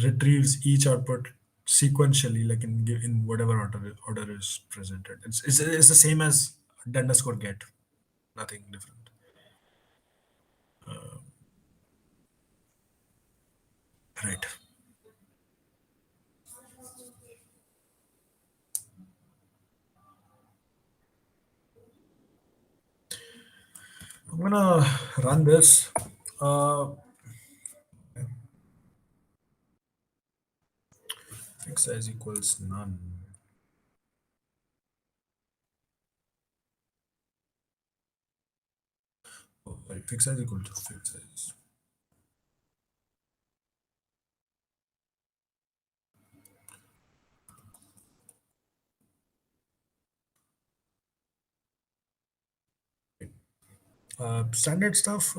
retrieves each output sequentially, like in whatever order is presented. It's the same as the underscore get, nothing different. Right. I'm gonna run this. Uh, Fix size equals none. fixed size equal to fixed size. Standard stuff,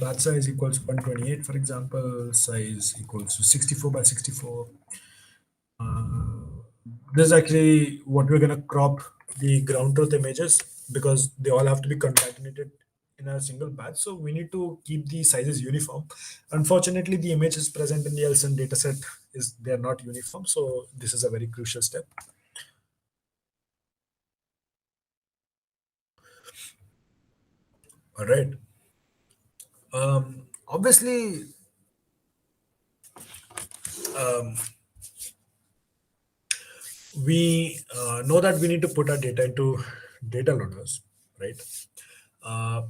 batch size equals 128, for example, size equals to 64 by 64. This is actually what we're going to crop the ground truth images because they all have to be concatenated in a single batch. So we need to keep the sizes uniform. Unfortunately, the images present in the LSN dataset is they're not uniform. So this is a very crucial step. All right. Obviously, we know that we need to put our data into data loaders, right? Uh,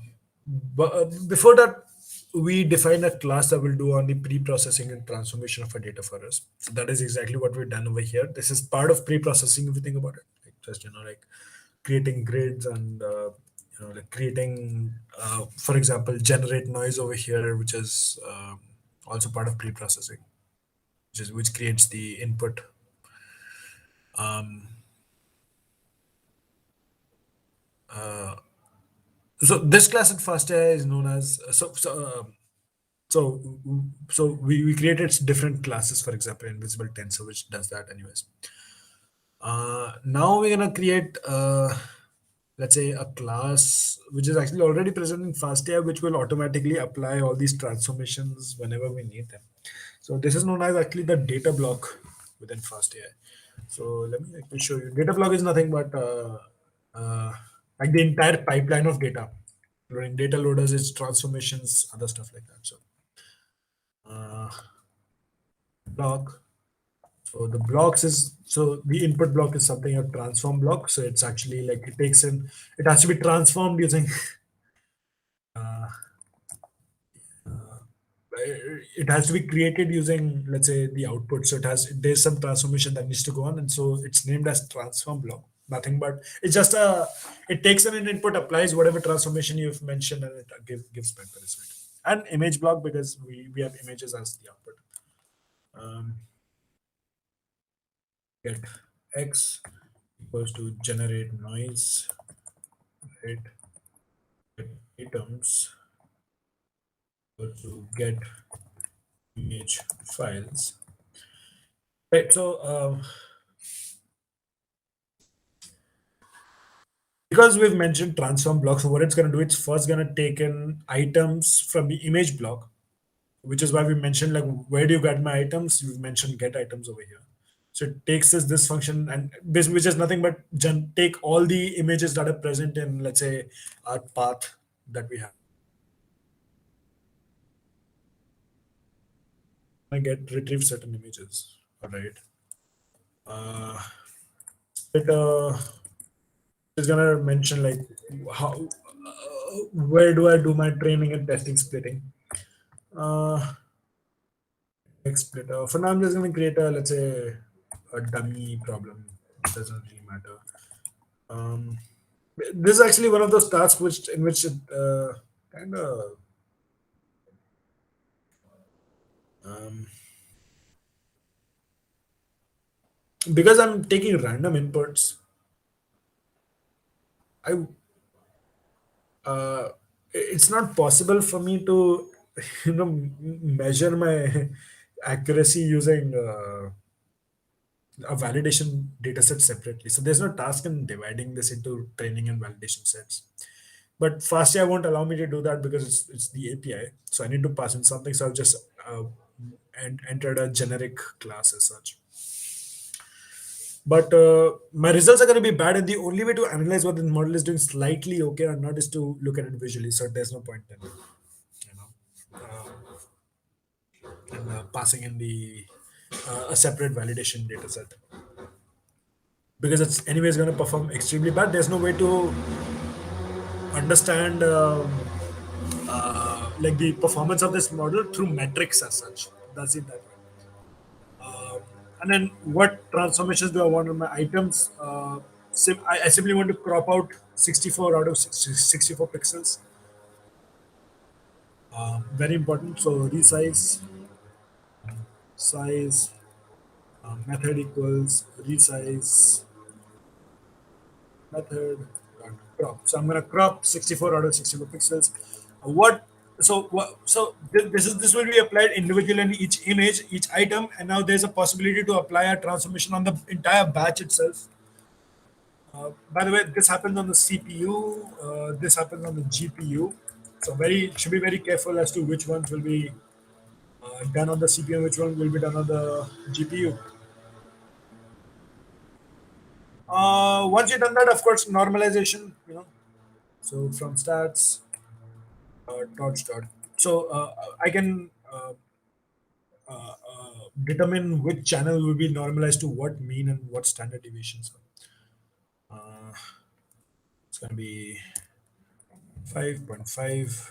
but before that, we define a class that will do on the pre-processing and transformation of our data for us. So that is exactly what we've done over here. This is part of pre-processing if you think about it. Like just like creating grids and like creating, for example, generate noise over here, which is also part of pre-processing, which creates the input. Um, so this class at first is known as so we created different classes, for example invisible tensor, which does that anyways. Now we're gonna create let's say a class which is actually already present in FastAI, which will automatically apply all these transformations whenever we need them. So this is known as actually the data block within FastAI. So let me show you. Data block is nothing but like the entire pipeline of data, including data loaders, its transformations, other stuff like that. So uh, block. So the blocks is so the input block is something a transform block. So it's actually like it takes in it has to be transformed using uh, it has to be created using let's say the output. So it has there's some transformation that needs to go on, and so it's named as transform block. Nothing but it's just a it takes in an input, applies whatever transformation you've mentioned, and it gives back the result. And image block because we have images as the output. Um, get x equals to generate noise, right? Get items equals to get image files. Right. So because we've mentioned transform blocks, so what it's going to do, it's first going to take in items from the image block, which is why we mentioned like where do you get my items? We've mentioned get items over here. So it takes this function and this which is nothing but take all the images that are present in let's say our path that we have. I get retrieve certain images. All right. Uh, it is gonna mention like how where do I do my training and testing splitting. Uh, splitter. For now, I'm just gonna create a let's say a dummy problem. It doesn't really matter. Um, this is actually one of those tasks which in which it kind of um, because I'm taking random inputs. I it's not possible for me to measure my accuracy using a validation data set separately. So there's no task in dividing this into training and validation sets. But FastAI won't allow me to do that because it's the API. So I need to pass in something. So I've just entered a generic class as such. But my results are going to be bad, and the only way to analyze what the model is doing slightly okay or not is to look at it visually. So there's no point in passing in the a separate validation data set because it's anyways going to perform extremely bad. There's no way to understand like the performance of this model through metrics as such. That's it that way. And then what transformations do I want on my items? I simply want to crop out 64 out of 64 pixels. Very important. So resize, size, method equals resize method dot crop. So I'm going to crop 64 out of 64 pixels. What? This will be applied individually in each image, each item, and now there's a possibility to apply a transformation on the entire batch itself. By the way, this happens on the CPU. This happens on the GPU. So very should be very careful as to which ones will be done on the CPU and which one will be done on the GPU. Once you've done that, of course, normalization. So from stats dot. So I can determine which channel will be normalized to what mean and what standard deviation. So it's going to be 5.5,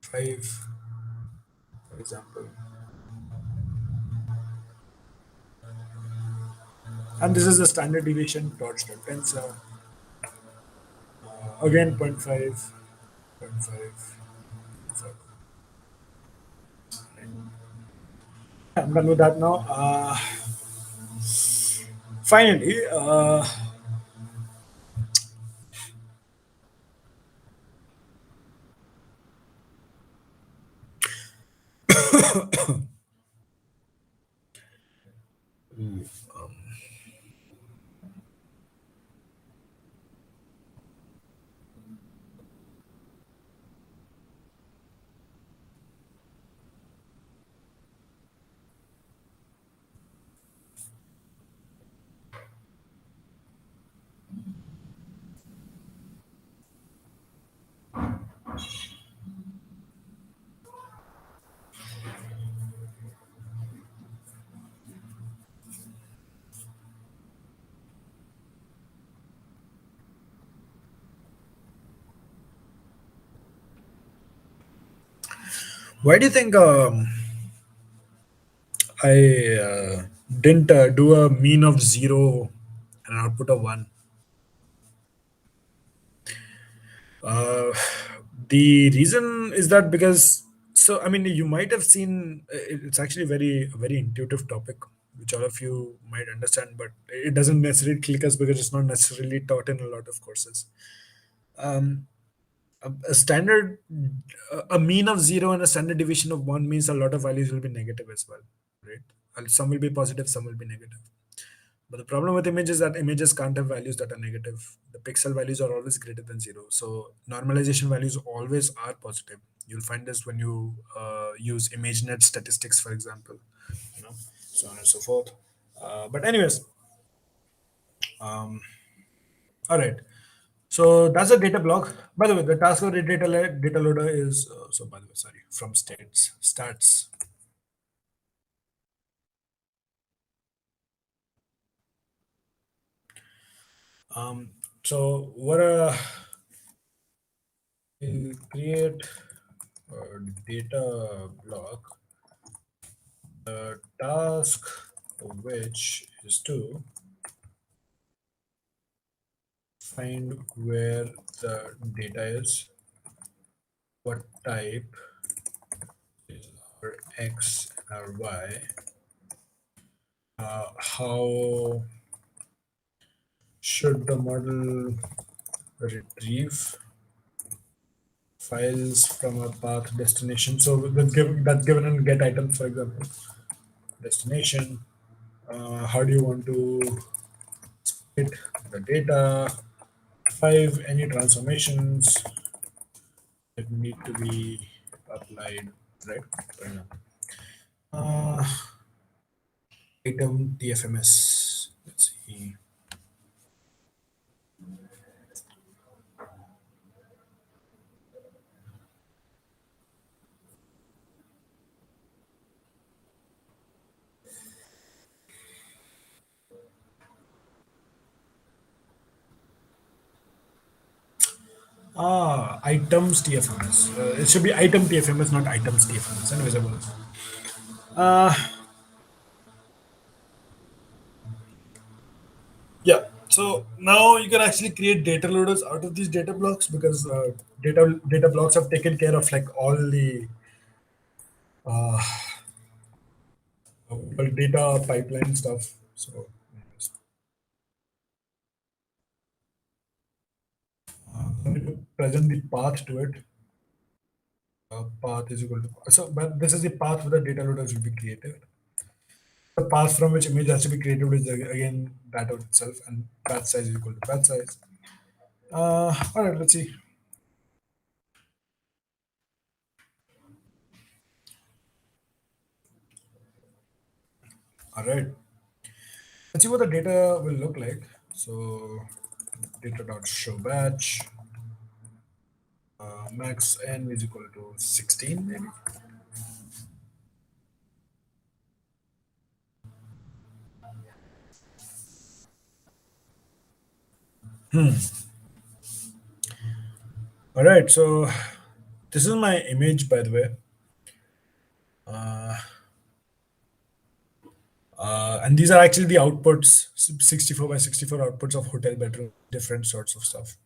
5, for example. And this is the standard deviation dot tensor. Again, zero point 0.5, zero point 0.5. I'm done with that now. Finally, why do you think I didn't do a mean of 0 and output of 1? Uh, the reason is that because, so I mean, you might have seen it's actually very intuitive topic, which all of you might understand, but it doesn't necessarily click us because it's not necessarily taught in a lot of courses. Um, a standard, a mean of 0 and a standard deviation of 1 means a lot of values will be negative as well, right? And some will be positive, some will be negative. But the problem with images is that images can't have values that are negative. The pixel values are always greater than 0. So normalization values always are positive. You'll find this when you use ImageNet statistics, for example, so on and so forth. But anyways, um, all right. So that's a data block. By the way, the task of the data loader is by the way, sorry, from stats. So what we'll create a data block. The task of which is to find where the data is, what type is our x and our y, how should the model retrieve files from a path destination. So that's given in get item, for example, destination. How do you want to split the data? 5, any transformations that need to be applied, right? For example, uh, item TFMS. Let's see. Items TFMS. It should be item TFMS, not items TFMS. Anyways, yeah. So now you can actually create data loaders out of these data blocks because data blocks have taken care of like all the uh, data pipeline stuff. So I'm going to present the path to it. Path is equal to but this is the path where the data loaders will be created. The path from which image has to be created is again that out itself, and batch size is equal to batch size. All right, let's see. All right, let's see what the data will look like. So data dot show batch max n is equal to 16 maybe. All right, so this is my image by the way. Uh, and these are actually the outputs 64 by 64 outputs of hotel bedroom, different sorts of stuff.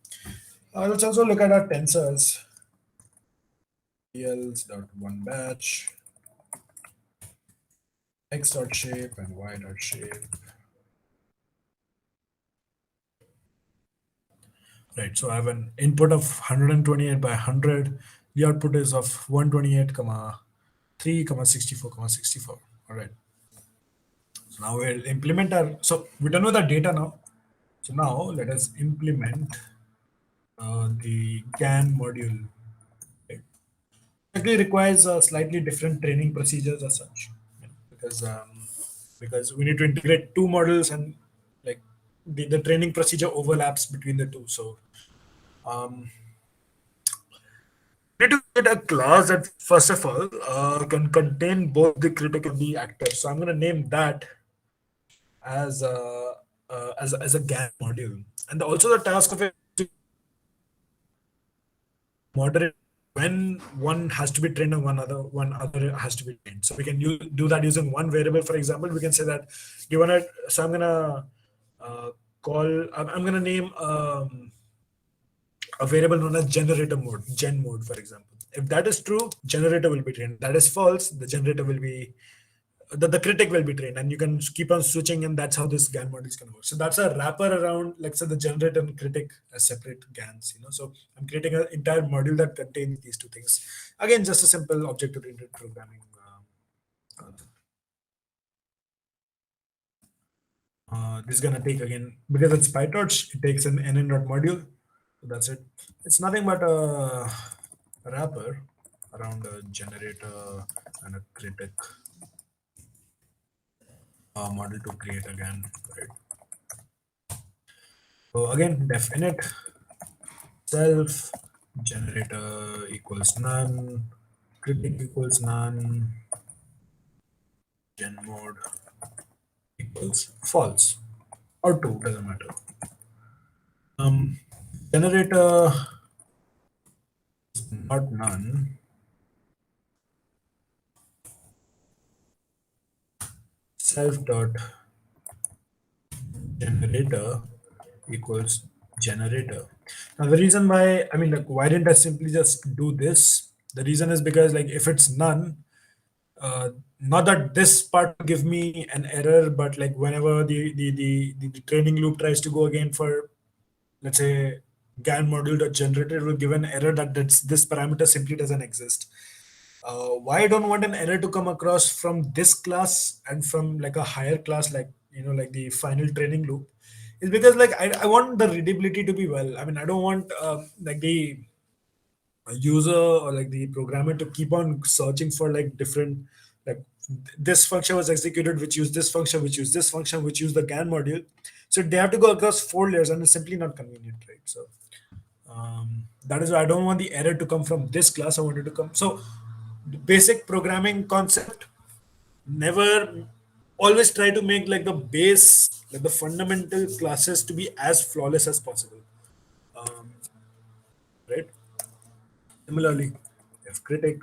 Let's also look at our tensors. Else dot one batch x dot shape and y dot shape. Right, so I have an input of 128 by 100. The output is of 128 comma 3 comma 64 comma 64. All right, so now we'll implement our, so we're done with our data now. So now let us implement the GAN module. It actually requires slightly different training procedures as such, because we need to integrate two models, and like the training procedure overlaps between the two. So um, we need to get a class that first of all can contain both the critic and the actor. So I'm going to name that as as a GAN module, and also the task of it moderate when one has to be trained and one other has to be trained. So we can do that using one variable. For example, we can say that you want to. So I'm gonna call. I'm gonna name a variable known as generator mode, gen mode, for example. If that is true, generator will be trained. That is false, the generator will be the critic will be trained, and you can keep on switching, and that's how this GAN model is going to work. So that's a wrapper around, like, say, the generator and critic as separate GANs. So I'm creating an entire module that contains these two things. Again, just a simple object-oriented programming. This is going to take, again, because it's PyTorch, it takes an NN dot module. So that's it. It's nothing but a wrapper around a generator and a critic model to create again. Right. So again, def init self generator equals none, critic equals none, gen mode equals false or true, doesn't matter. Um, Generator not none, self dot generator equals generator. Now the reason why, I mean, like, why didn't I simply just do this? The reason is because, like, if it's none, uh, not that this part will give me an error, but like whenever the training loop tries to go again for, let's say, GAN module dot generator, it will give an error that this parameter simply doesn't exist. Why I don't want an error to come across from this class and from like a higher class, like, like the final training loop, is because, like, I want the readability to be well. I mean, I don't want like the user or like the programmer to keep on searching for like different, like, this function was executed which used this function, which used this function, which used the GAN module. So they have to go across 4 layers, and it's simply not convenient, right? So that is why I don't want the error to come from this class. I want it to come. So the basic programming concept, never, always try to make like the base, like the fundamental classes to be as flawless as possible, right? Similarly, if critic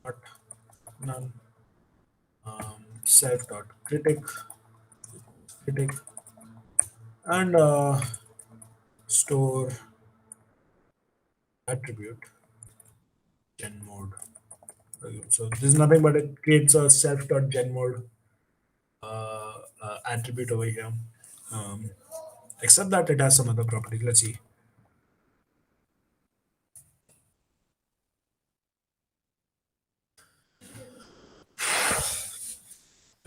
not none, self dot critic and store attribute gen mode. So this is nothing but it creates a self.gen mode attribute over here. Um, Except that it has some other properties. Let's see.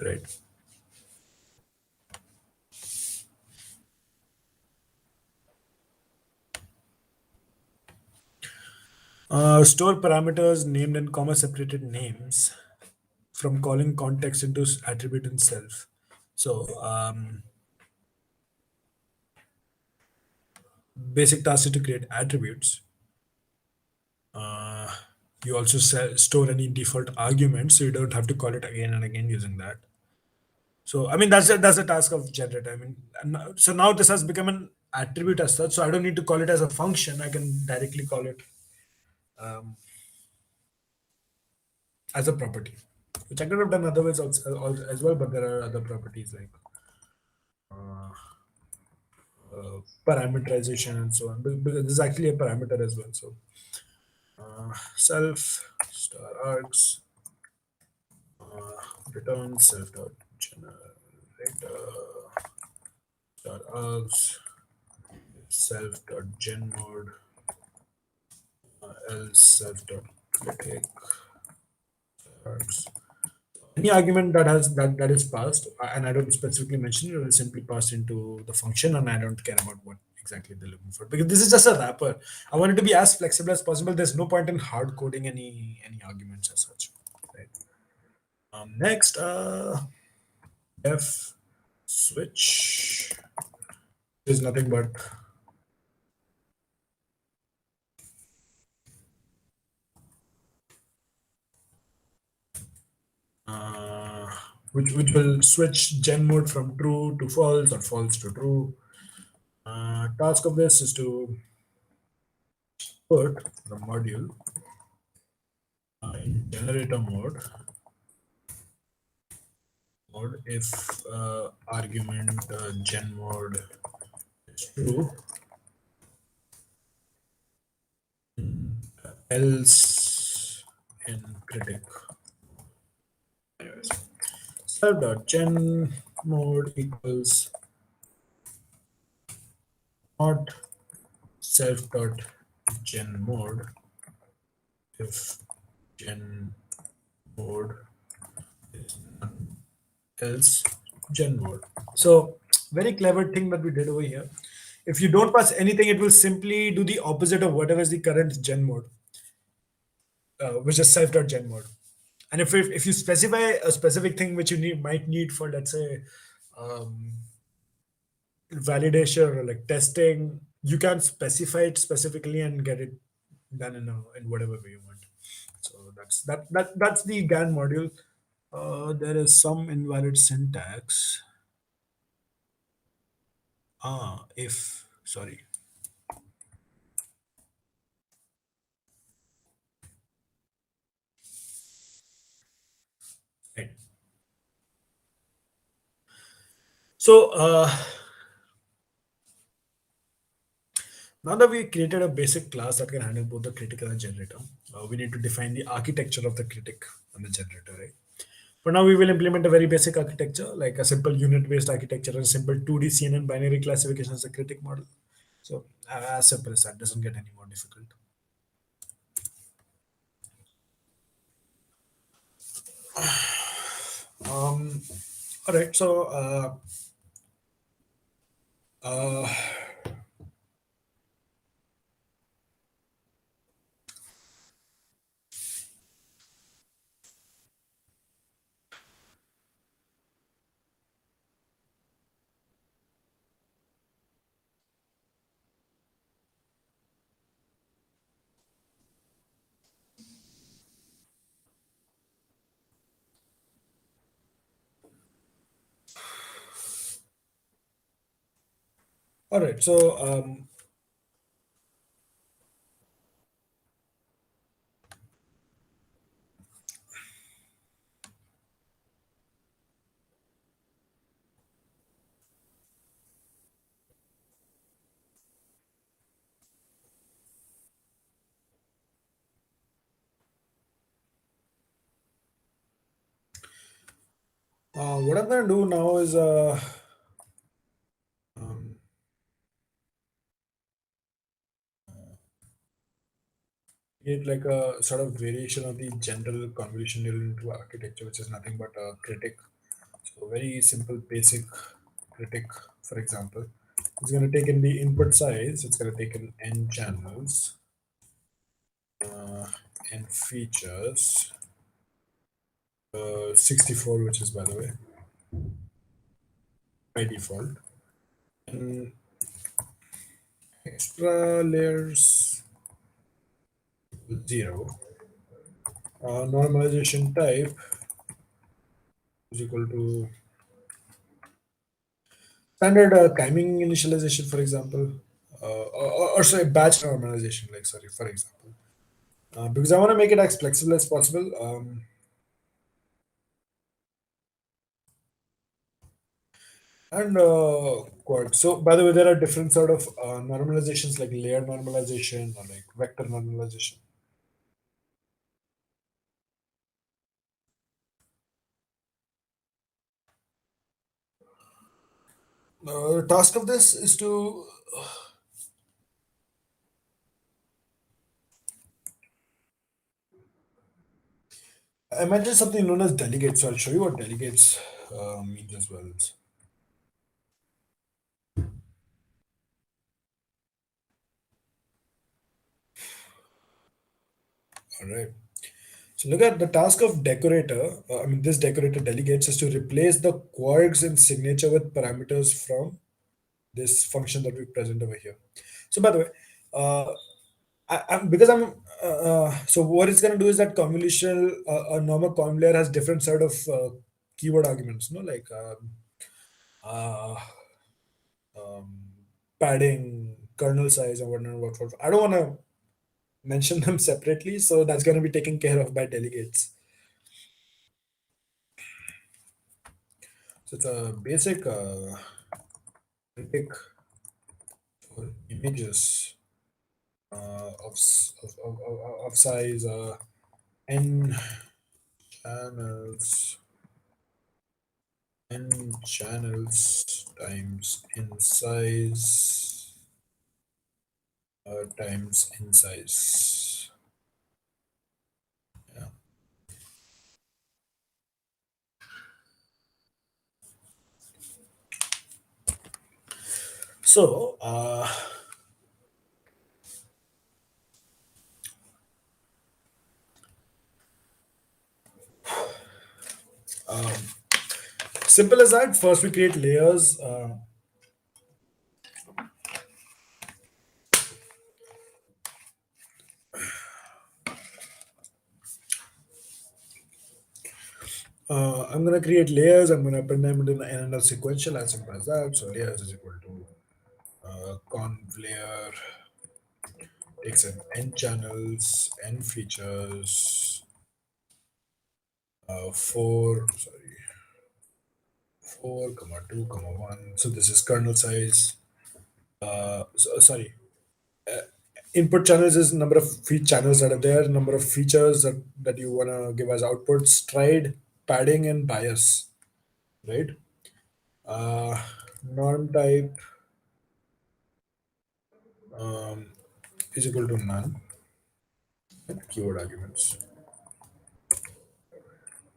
Right. Store parameters named in comma separated names from calling context into attribute itself. So basic task is to create attributes. Uh, you also store any default arguments, so you don't have to call it again and again using that. So I mean that's the task of generate. I mean, so now this has become an attribute as such. So I don't need to call it as a function. I can directly call it um, as a property, which I could have done otherwise also, as well. But there are other properties like uh, parameterization and so on. Because this is actually a parameter as well. So self star args return self dot generate star args self dot gen mode else self dot critic args. Any argument that is passed and I don't specifically mention it will simply pass into the function and I don't care about what exactly they're looking for because this is just a wrapper. I want it to be as flexible as possible. There's no point in hard coding any arguments as such, right? Next, f switch is nothing but uh, which will switch gen mode from true to false or false to true. Task of this is to put the module in generator mode if argument gen mode is true, else in critic. Anyways, self.gen mode equals not self.gen mode if gen mode is else gen mode. So very clever thing that we did over here. If you don't pass anything, it will simply do the opposite of whatever is the current gen mode, which is self.gen mode. And if you specify a specific thing which you might need for let's say um, validation or like testing, you can specify it specifically and get it done in whatever way you want. So that's the GAN module. There is some invalid syntax. If sorry. Right. So now that we created a basic class that can handle both the critic and the generator, we need to define the architecture of the critic and the generator, right? For now, we will implement a very basic architecture, like a simple unit-based architecture and simple 2D CNN binary classification as a critic model. So as simple as that, doesn't get any more difficult. Um, all right, so uh, all right, so What I'm gonna do now is um, create like a sort of variation of the general convolutional into architecture, which is nothing but a critic. So very simple, basic critic, for example. It's going to take in the input size. It's going to take in n channels, uh, n features, 64, which is by the way by default, and extra layers 0. Normalization type is equal to standard timing initialization, for example, or sorry, batch normalization, like sorry, for example, because I want to make it as flexible as possible. And quad. So, by the way, there are different sort of normalizations like layer normalization or like vector normalization. The task of this is to imagine something known as delegates. So I'll show you what delegates means as well. All right. So look at the task of decorator. This decorator delegates is to replace the quarks in signature with parameters from this function that we present over here. So by the way, uh, because I'm so what it's going to do is that convolutional a normal conv has different sort of keyword arguments, no, like uh, um, padding, kernel size, and whatnot. What. I don't want to mention them separately, so that's going to be taken care of by delegates. So it's a basic critic for images of size n channels n channels times in size times in size. Yeah. So simple as that. First, we create layers. I'm gonna create layers. I'm gonna put them in another sequential as simple as that. So layers is equal to conv layer takes in n channels, n features, four sorry 4 comma 2 comma 1. So this is kernel size. Sorry, input channels is number of feed channels that are there, number of features that you want to give as output, stride, padding, and bias, right? uh, Norm type um, is equal to none, and keyword arguments.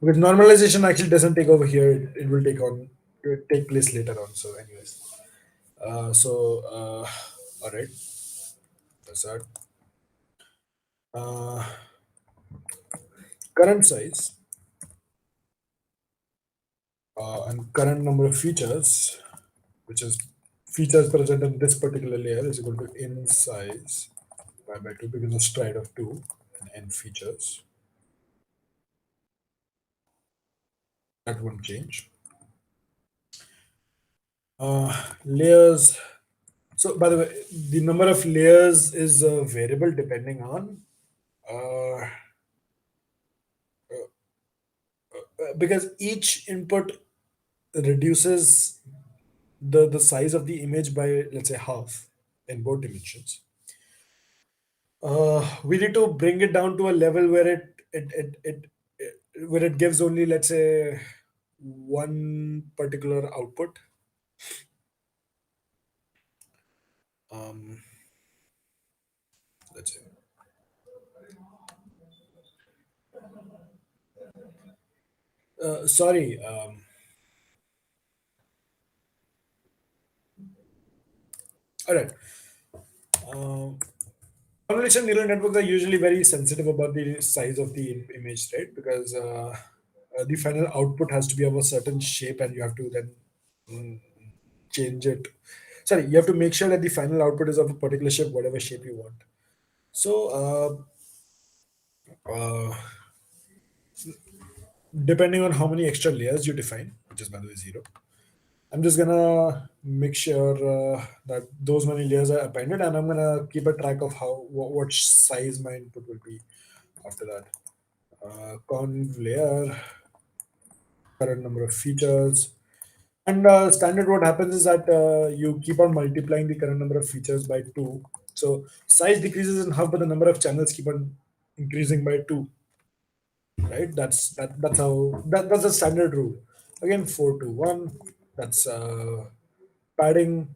Because normalization actually doesn't take over here, it will take place later on. So anyways, all right, that's that. uh, Current size and current number of features, which is features present in this particular layer, is equal to in size by 2 because of stride of 2 and n features. That won't change. Layers. So, by the way, the number of layers is a variable depending on uh, because each input reduces the size of the image by, let's say, half in both dimensions. We need to bring it down to a level where it where it gives only, let's say, one particular output. Um, let's say, sorry. All right. Um, Convolutional neural networks are usually very sensitive about the size of the image, right? Because the final output has to be of a certain shape, and you have to then mm, change it. Sorry, you have to make sure that the final output is of a particular shape, whatever shape you want. So, uh, depending on how many extra layers you define, which is by the way zero, I'm just gonna make sure that those many layers are appended, and I'm gonna keep a track of what size my input will be after that. Conv layer, current number of features, and standard what happens is that you keep on multiplying the current number of features by two. So size decreases in half, but the number of channels keep on increasing by two. Right? That's how that's a standard rule. Again, 4 to 1. That's padding.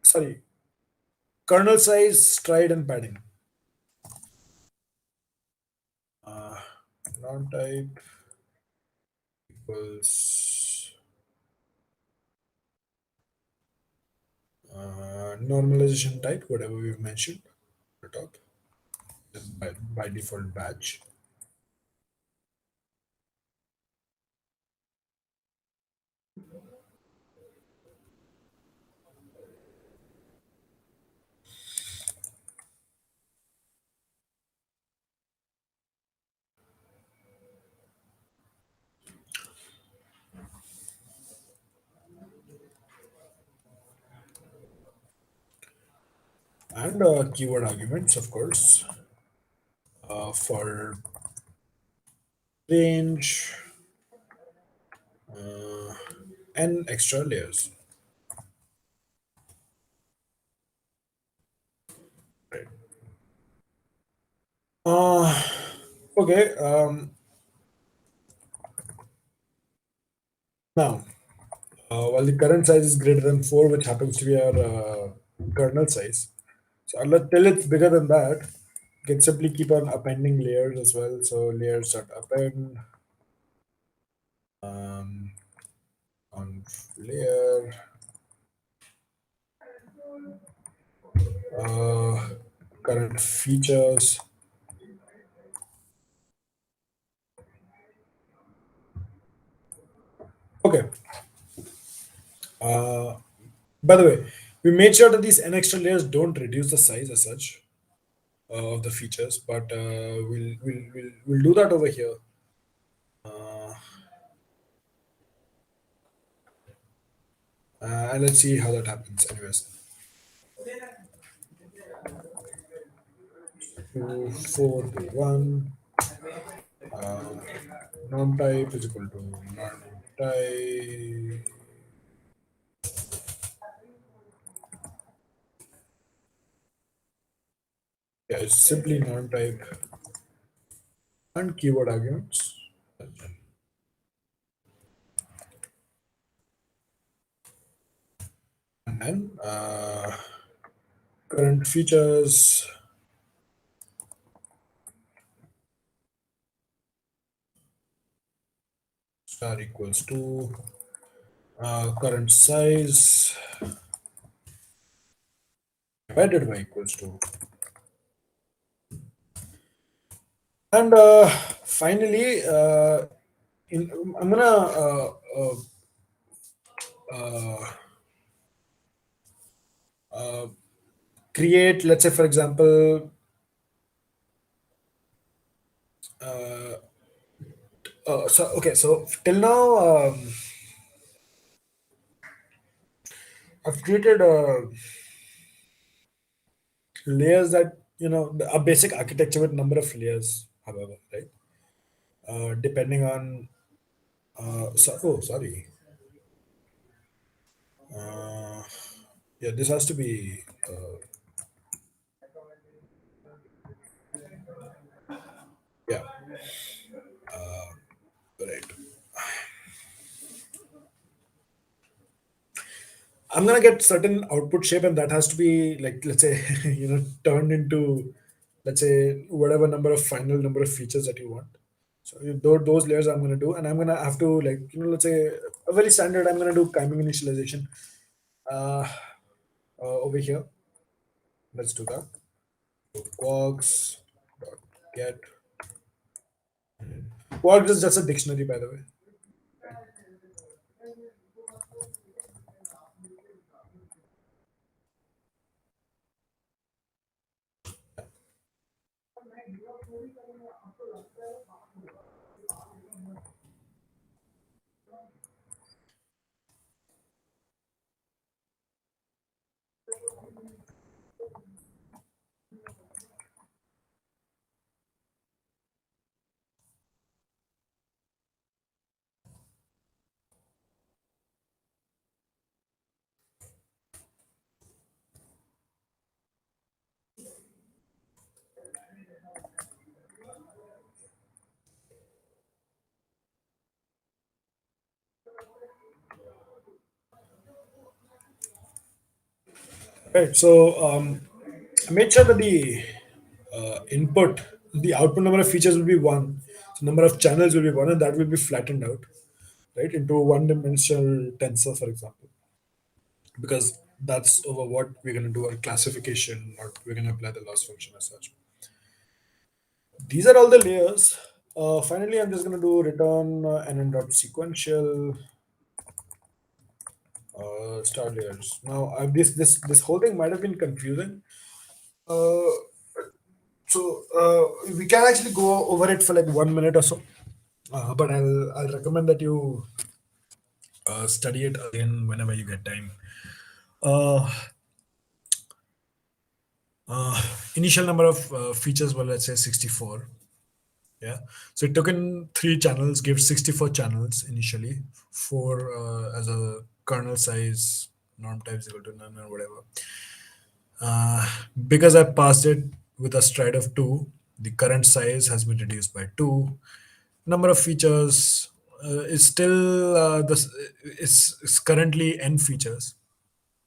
Sorry, kernel size, stride, and padding. Uh, Non-type equals normalization type, whatever we've mentioned at the top, is by default batch. And keyword arguments, of course, for range uh, and extra layers. Right. Uh, okay. Now, while the current size is greater than 4, which happens to be our kernel size, so till it's bigger than that, you can simply keep on appending layers as well. So layers dot append um, on layer uh, current features. Okay. Uh, by the way, we made sure that these n extra layers don't reduce the size as such of the features, but we'll do that over here. Uh, and let's see how that happens. Anyways, 4 to 1. Uh, Non-type is equal to non-type. Yeah, it's simply non-type and keyword arguments. And then current features star equals to current size divided by equals to. And finally, in, I'm gonna uh, uh, create, let's say, for example, uh, so okay, so till now, I've created layers that a basic architecture with number of layers. However, right, depending on oh sorry, uh, yeah, this has to be yeah, right. I'm gonna get certain output shape, and that has to be like, let's say, turned into, let's say, whatever number of final number of features that you want. So those layers I'm gonna do, and I'm gonna have to, like, let's say a very standard. I'm gonna do timing initialization uh, over here. Let's do that. So quarks dot get. Quarks is just a dictionary, by the way. Right. So I made sure that the the output number of features will be one. So number of channels will be one, and that will be flattened out, right, into one-dimensional tensor, for example, because that's over what we're going to do our classification, or we're going to apply the loss function as such. These are all the layers. Finally, I'm just going to do return nn.sequential star layers. Now, this whole thing might have been confusing. Uh, so we can actually go over it for like 1 minute or so. But I'll recommend that you study it again whenever you get time. Uh, Initial number of features were, let's say, 64. Yeah. So it took in three channels, gave 64 channels initially, four as a kernel size, norm type is equal to none or whatever. Because I passed it with a stride of two, the current size has been reduced by two. Number of features is still it's currently n features.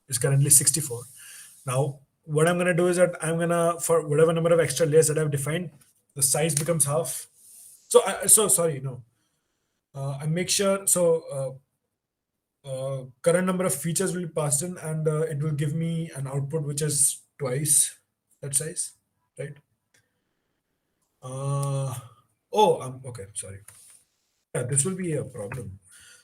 It's currently 64. Now, what I'm gonna do is that I'm gonna, for whatever number of extra layers that I've defined, the size becomes half. So sorry, no. I make sure current number of features will be passed in, and it will give me an output which is twice that size, right? Uh, oh, okay. Sorry. Yeah, this will be a problem.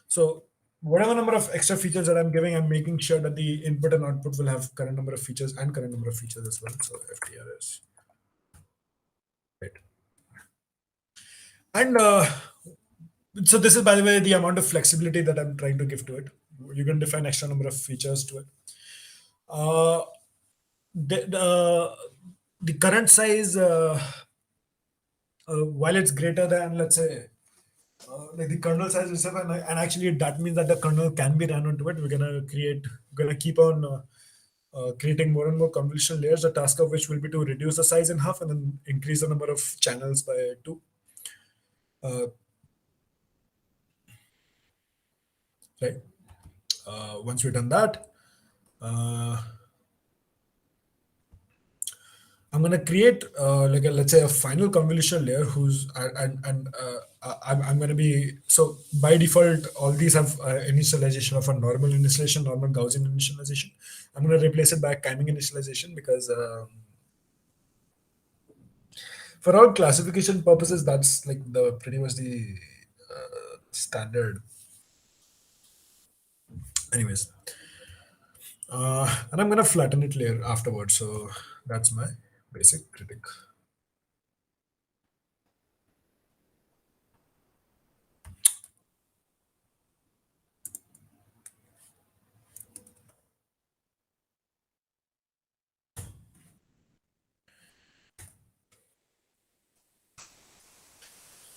So whatever number of extra features that I'm giving, I'm making sure that the input and output will have current number of features and current number of features as well. So FTRS, right? And so this is, by the way, the amount of flexibility that I'm trying to give to it. You can define extra number of features to it. Uh, the current size, while it's greater than, let's say, like the kernel size itself, and actually that means that the kernel can be run onto it. We're gonna keep on creating more and more convolutional layers. The task of which will be to reduce the size in half and then increase the number of channels by two. Uh, right. Once we've done that, uh, I'm going to create like a, let's say, a final convolutional layer who's I'm going to be, so by default all these have initialization of a normal initialization, normal Gaussian initialization. I'm going to replace it by timing initialization because for all classification purposes that's like the pretty much the standard. Anyways, and I'm going to flatten it layer afterwards. So that's my basic critic.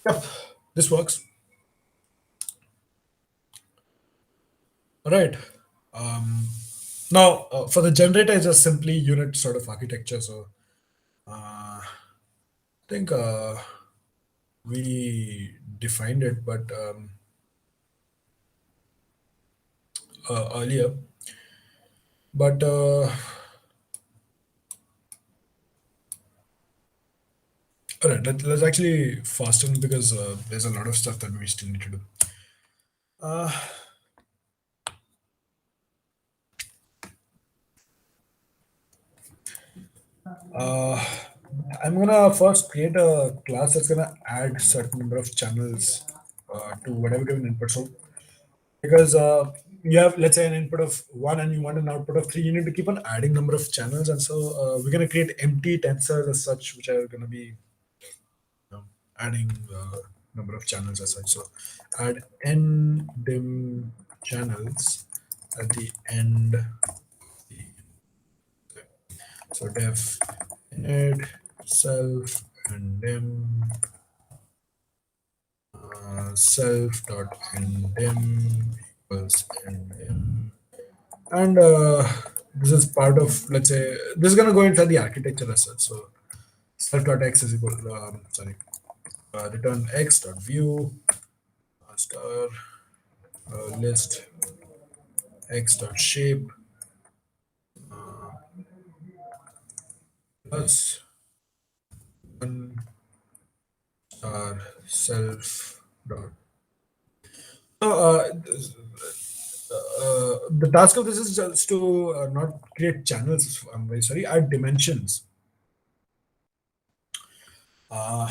Yep, this works. All right. Um, Now, for the generator, it's just simply unit sort of architecture. So I think we defined it, but earlier. But all right, let's actually fasten because there's a lot of stuff that we still need to do. Uh, uh, I'm gonna first create a class that's gonna add certain number of channels to whatever given input. So because you have, let's say, an input of one and you want an output of three, you need to keep on adding number of channels, and so we're gonna create empty tensors as such, which are gonna be adding number of channels as such. So add n dim channels at the end. So def init self and dim self dot ndim equals ndim. And this is part of, let's say, this is going to go inside the architecture as such. So self dot x is equal to, sorry, return x dot view star list x dot shape plus one star self dot. So the task of this is just to not create channels. I'm very sorry. Add dimensions. Uh,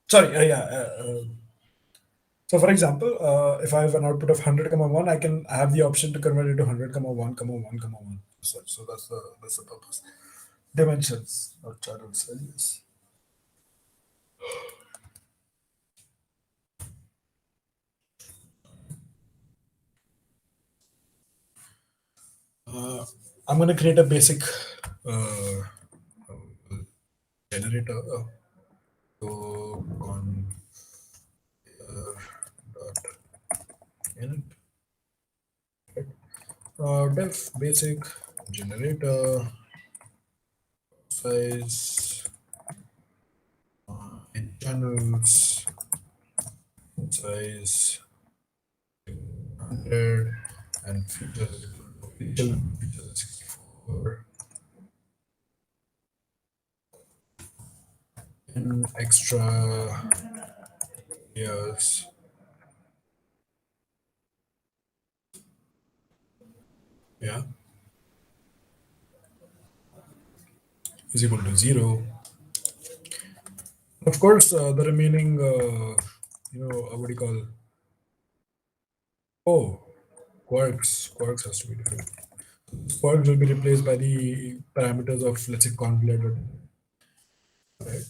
sorry. Yeah. So, for example, if I have an output of 100 comma 1, I can have the option to convert it to 100 comma 1 comma 1 comma 1. So that's the purpose. Dimensions, not channels. Yes. Uh, I'm going to create a basic uh, generator. So on dot init, def basic generator size in channels size 100 and feature 64 in extra years. Yeah, is equal to 0. Of course, the remaining, what do you call? Oh, quarks has to be different. Quarks will be replaced by the parameters of, let's say, convoluted. Right.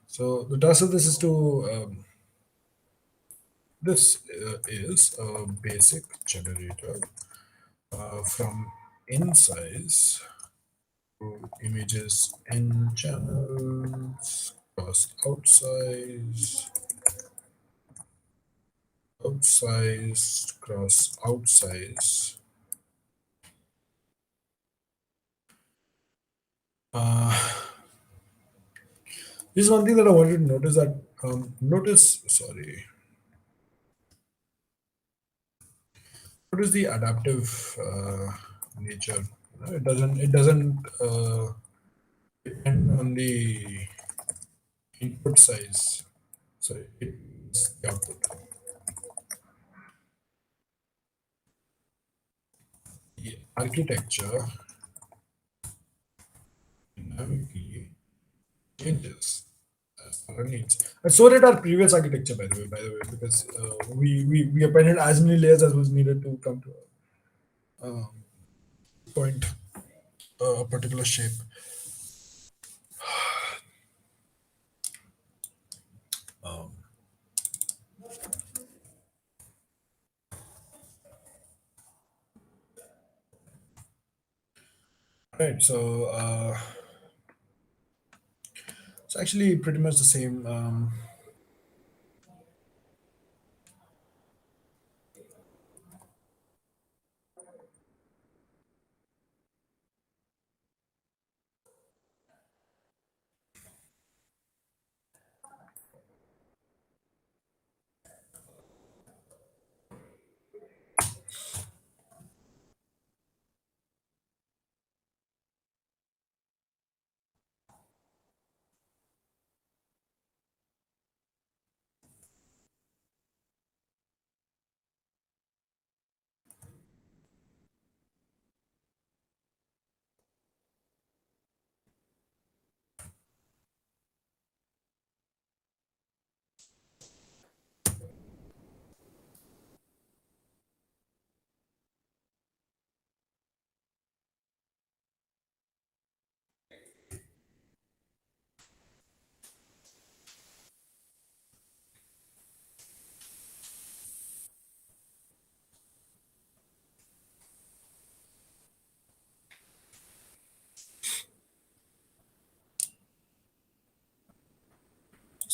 So the task of this is to this is a basic generator from in size to images n channels cross outsize cross outsize. Uh, this is one thing that I wanted to notice that notice the adaptive nature. It doesn't depend on the input size. Sorry, it's the output. The architecture dynamically changes as our needs. And so did our previous architecture, by the way, because we appended as many layers as was needed to come to a point, a particular shape. Um, right. So it's actually pretty much the same.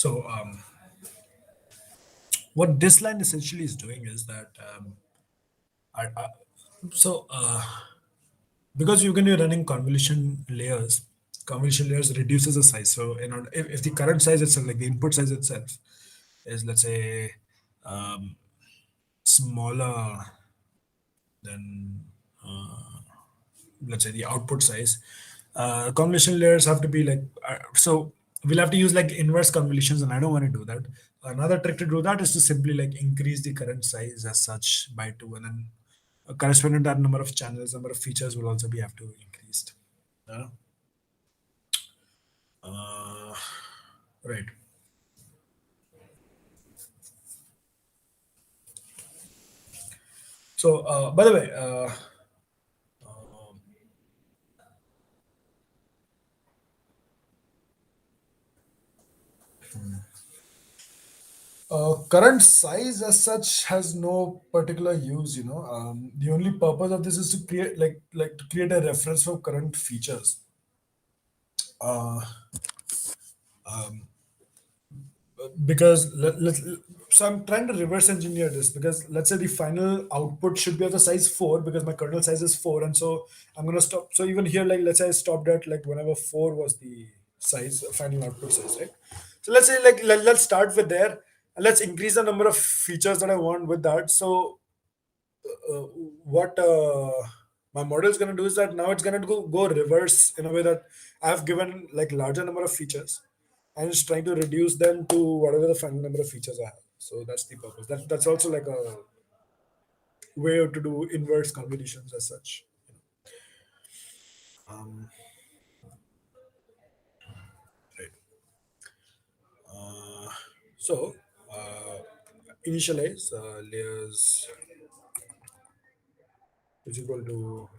So what this line essentially is doing is that I, so because you're going to be running convolution layers reduces the size. So if the current size itself, like the input size itself, is, let's say, um, smaller than, let's say, the output size, convolution layers have to be like, so we'll have to use like inverse convolutions, and I don't want to do that. Another trick to do that is to simply like increase the current size as such by 2, and then corresponding to that number of channels, number of features will also be have to increased. Yeah. Uh, right. So, by the way, current size as such has no particular use. The only purpose of this is to create to create a reference for current features. Uh, because so I'm trying to reverse engineer this, because let's say the final output should be of the size 4, because my kernel size is 4, and so I'm going to stop. So even here, like, let's say I stopped at like whenever 4 was the size, final output size, right? So let's say, like, let's start with there, and let's increase the number of features that I want with that. So uh, what my model is going to do is that now it's going to go reverse in a way that I've given like larger number of features, and it's trying to reduce them to whatever the final number of features I have. So that's the purpose. That's also like a way to do inverse convolutions as such. Um, right. Uh, so uh, initialize layers is equal to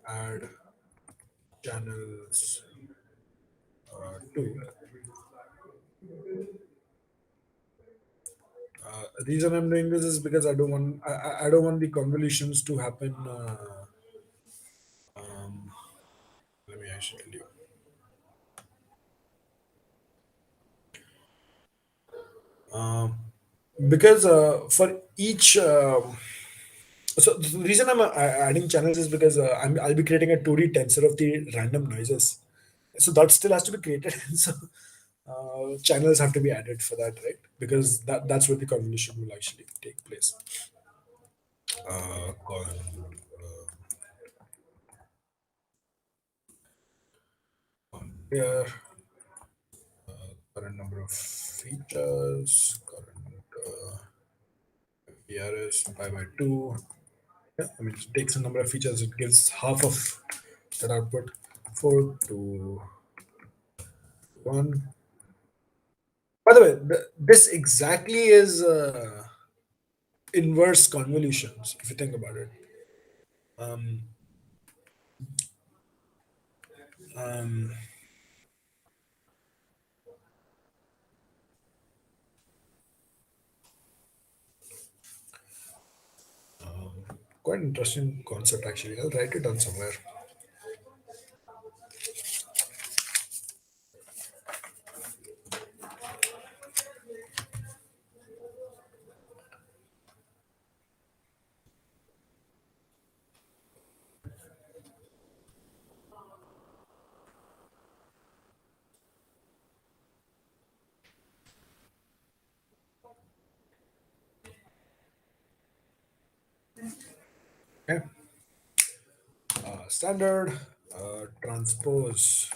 add channels 2. Reason I'm doing this is because I don't want the convolutions to happen. Um, Let me actually tell you. Um, because for each so the reason I'm adding channels is because I'll be creating a 2D tensor of the random noises. So that still has to be created. So channels have to be added for that, right? Because that's where the convolution will actually take place. Call here current number of features, current PRS by 2. Yeah, I mean, it takes a number of features, it gives half of that output. 4 to 1. By the way, this exactly is inverse convolutions, if you think about it. Um, um, Quite interesting concept, actually. I'll write it down somewhere. Okay. Standard transpose.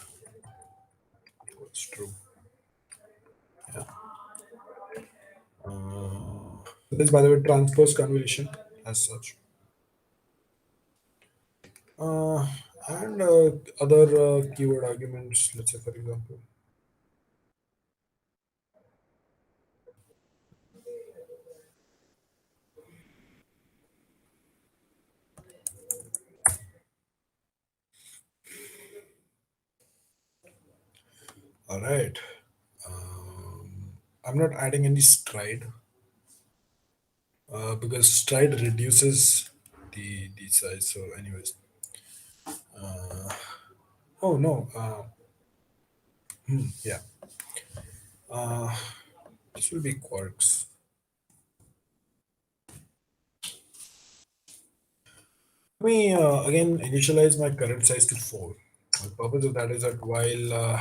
It's true. This, by the way, transpose convolution as such. Uh, and other keyword arguments, let's say, for example. All right. I'm not adding any stride because stride reduces the size. So, anyways. Oh no. Yeah. Uh, this will be quarks. Let me again initialize my current size to 4. The purpose of that is that while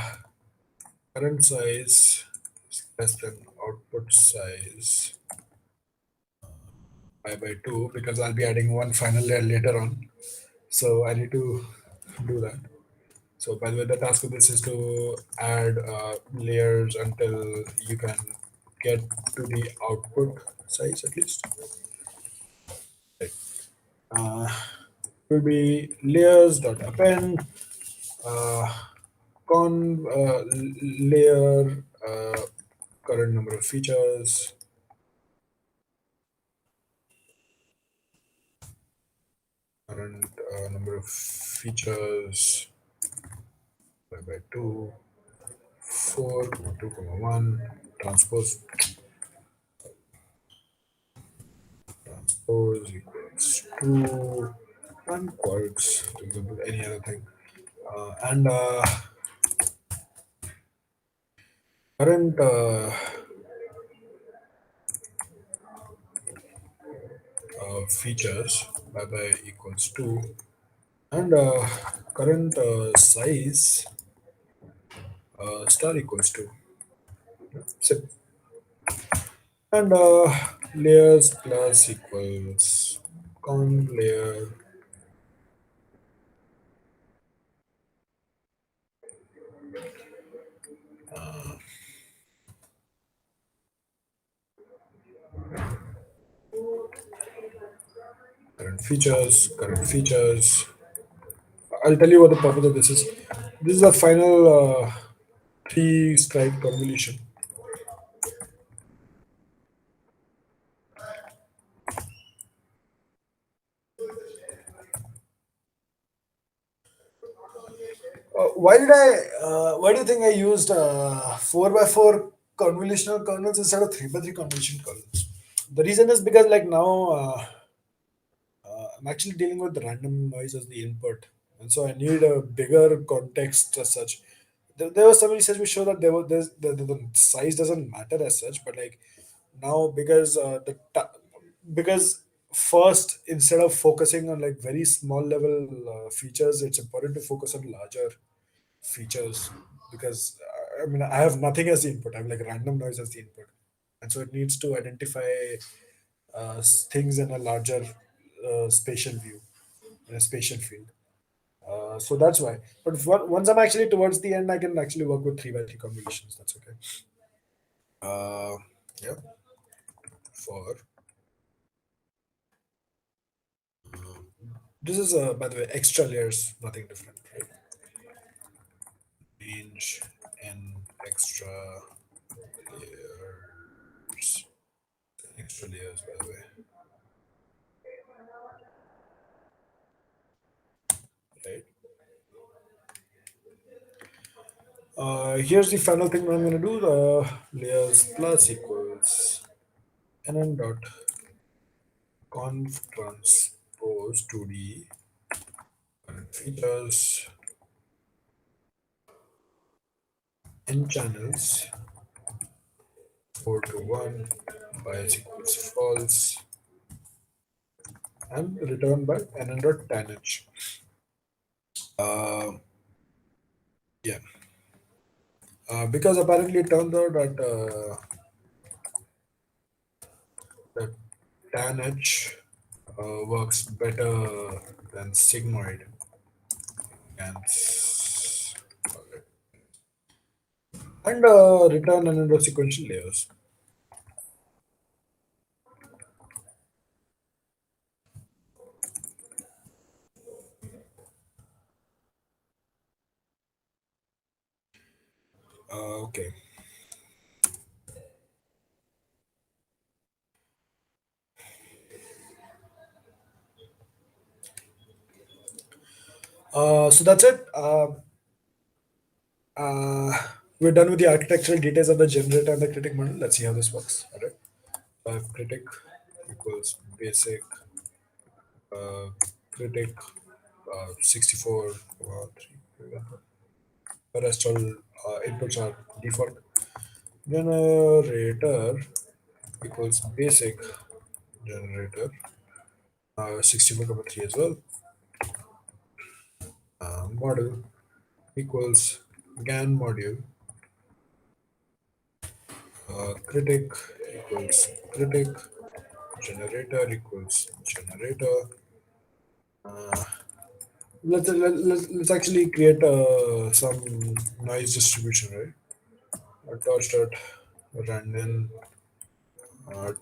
current size is less than output size by 2, because I'll be adding one final layer later on. So I need to do that. So by the way, the task of this is to add layers until you can get to the output size at least. Right. Uh, will be layers dot append uh, layer current number of features, current number of features by 2, 4, 2, 1, transpose transpose equals 2, and quarks, for example, any other thing. And current features by equals 2, and current size star equals 2. So, and layers plus equals con layer current features. I'll tell you what the purpose of this is. This is a final three stripe convolution. Why did I? Why do you think I used 4 by 4 convolutional kernels instead of 3 by 3 convolution kernels? The reason is because like now I'm actually dealing with random noise as the input, and so I need a bigger context as such. There was some research which show that the size doesn't matter as such, but like now because because first instead of focusing on like very small level features, it's important to focus on larger features because I mean I have nothing as the input. I have like random noise as the input, and so it needs to identify things in a larger spatial view, in a spatial field. So that's why. But once I'm actually towards the end, I can actually work with 3 by 3 combinations. That's okay. Yeah. For this is by the way extra layers, nothing different, right? Range and extra layers, extra layers by the way, right? Here's the final thing I'm going to do. The layers plus equals nn dot conf transpose 2D features n channels 4 to 1 bias equals false and return by nn dot tan h. Uh, yeah, because apparently it turns out that tan h works better than sigmoid and return another sequential layers. Okay. So that's it. Uh, we're done with the architectural details of the generator and the critic model. Let's see how this works. All right. So I have critic equals basic critic 64 3. The rest all inputs are default. Generator equals basic generator, 64,3 as well. Model equals GAN module. Critic equals critic. Generator equals generator. Uh, let's actually create some noise distribution, right? Torch dot random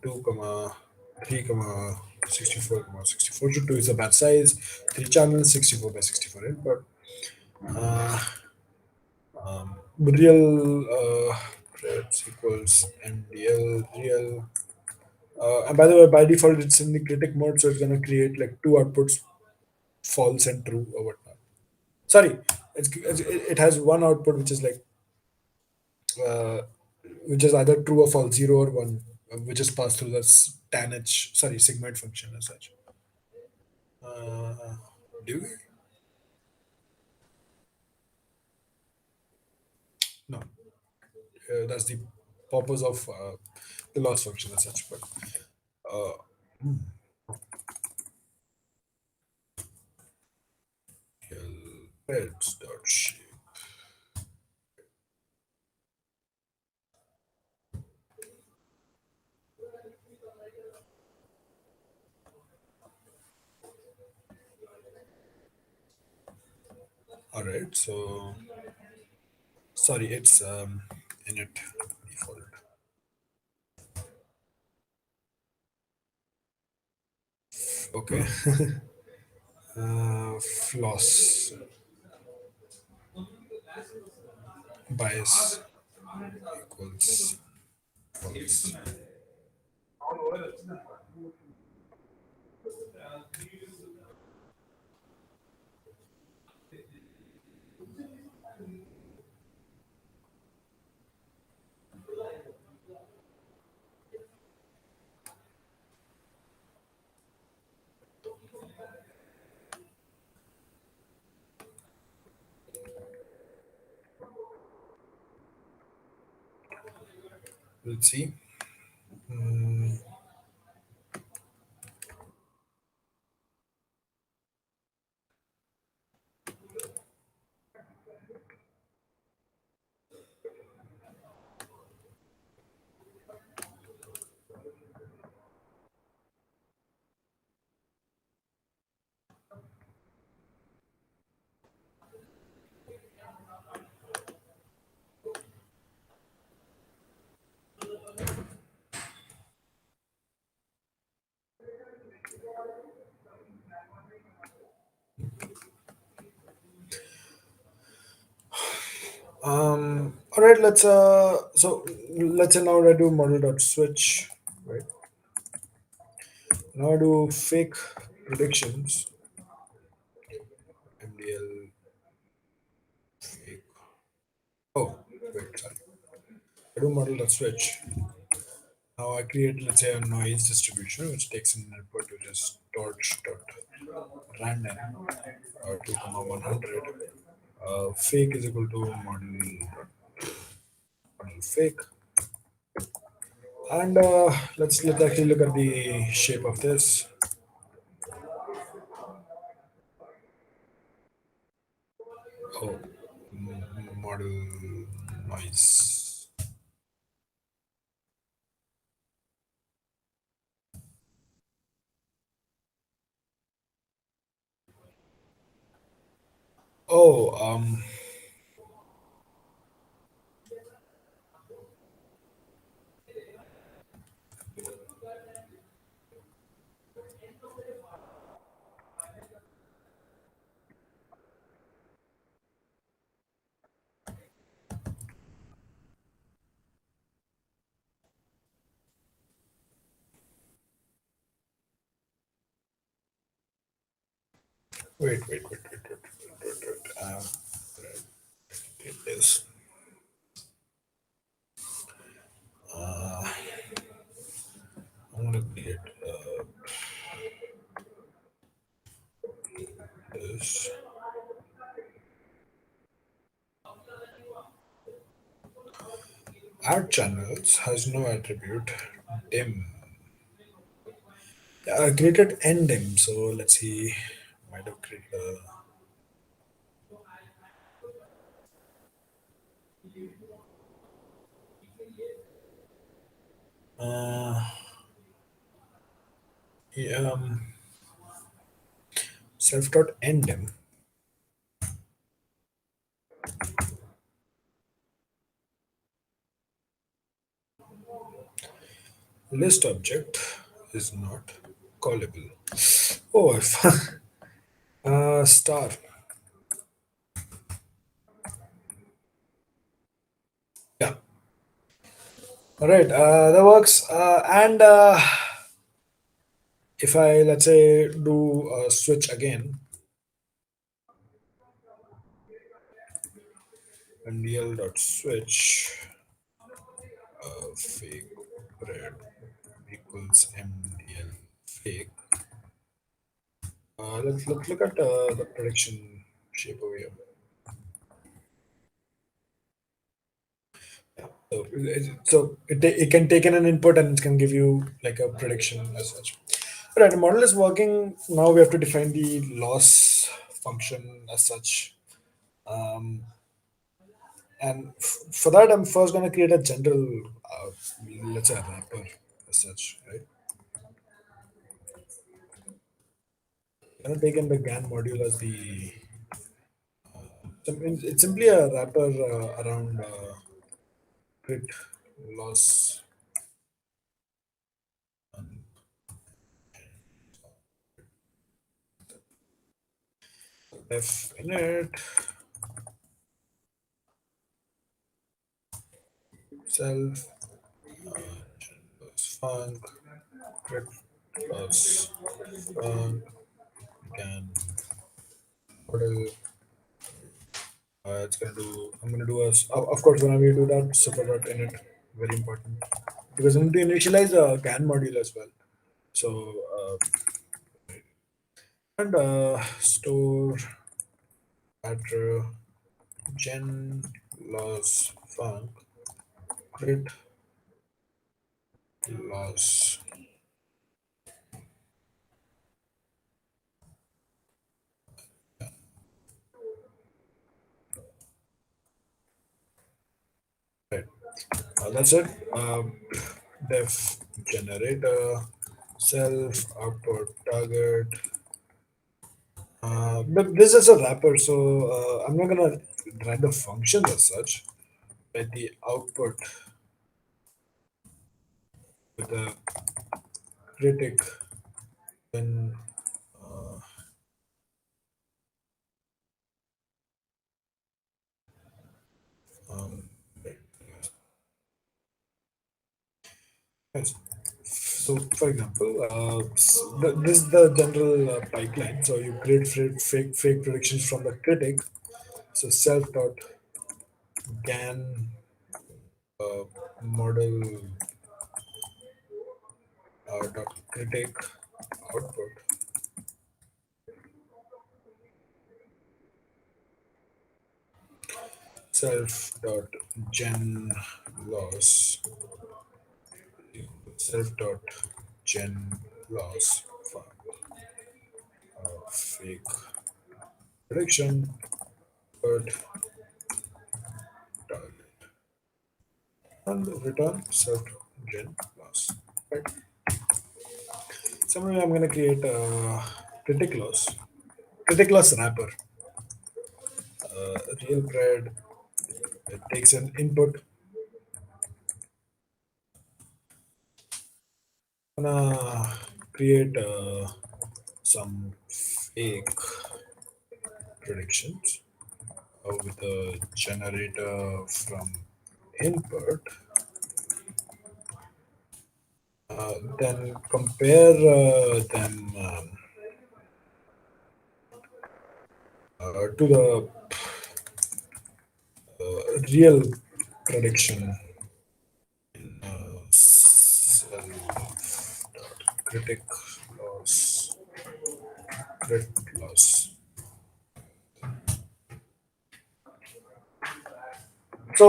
2 comma 3 comma 64 comma 64 to 2 is the batch size, 3 channels, 64 by 64 input. uh, Real threads equals mdl real. And by the way, by default it's in the critic mode, so it's going to create like two outputs, false and true or whatnot. Sorry, it has one output which is like uh, which is either true or false, 0 or 1, which is passed through the tanh, sorry, segment function as such. Uh, do we? No, that's the purpose of the loss function as such. But uh, pets dot shape. All right, so sorry, it's init default. Okay, floss bias equals false. Let's see. All right, let's say now I do model dot switch, right? Now I do fake predictions, mdl fake. Oh, wait, sorry. I do model dot switch. Now I create, let's say, a noise distribution which takes an input which is torch dot random 2 comma 100. Fake is equal to model fake. And let's actually look at the shape of this. Oh, model noise. Oh, wait. It is. I'm gonna create this. Add channels has no attribute dim. Created ndim. So let's see. Might have created yeah, self dot ndim list object is not callable. Oh, star. Yeah. All right. That works. And if I let's say do a switch again, ndl dot switch fake bread equals mdl fake. Let's look at the prediction shape over here. So it can take in an input and it can give you like a prediction as such. All right, the model is working. Now we have to define the loss function as such. Um, and for that, I'm first going to create a general, let's say, a wrapper as such, right? I'm going to take in the GAN module as the. It's simply a wrapper around grid loss f init self func grid loss func GAN model. It's gonna do. I'm gonna do a. Of course, when we do that, super dot init, very important because I need to initialize a GAN module as well. So and store pattern gen loss func grid loss. Right. That's it. Def generator self output target. But this is a wrapper, so I'm not gonna write the function as such. But the output with the critic then um, yes. So for example, this is the general pipeline. So you create fake predictions from the critic. So self dot gan uh, model dot critic output self dot gen loss self dot gen loss fake prediction but target and return self gen loss. Right. Similarly, I'm going to create a critic loss wrapper. Real bread. It takes an input. Gonna create some fake predictions with a generator from input. Then compare them to the real prediction self critic loss crit loss. So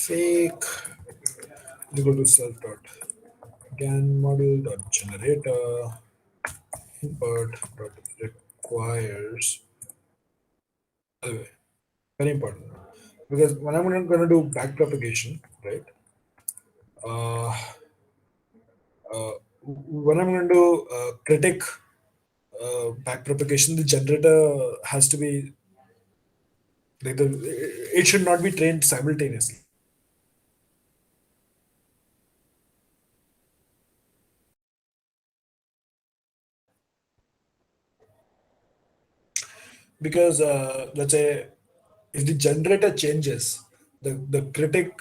fake is equal to self dot gan model dot generator input dot requires. By the way, very important, because when I'm going to do back propagation, right? Uh, when I'm going to do critic back propagation, the generator has to be like it should not be trained simultaneously, because let's say if the generator changes, the critic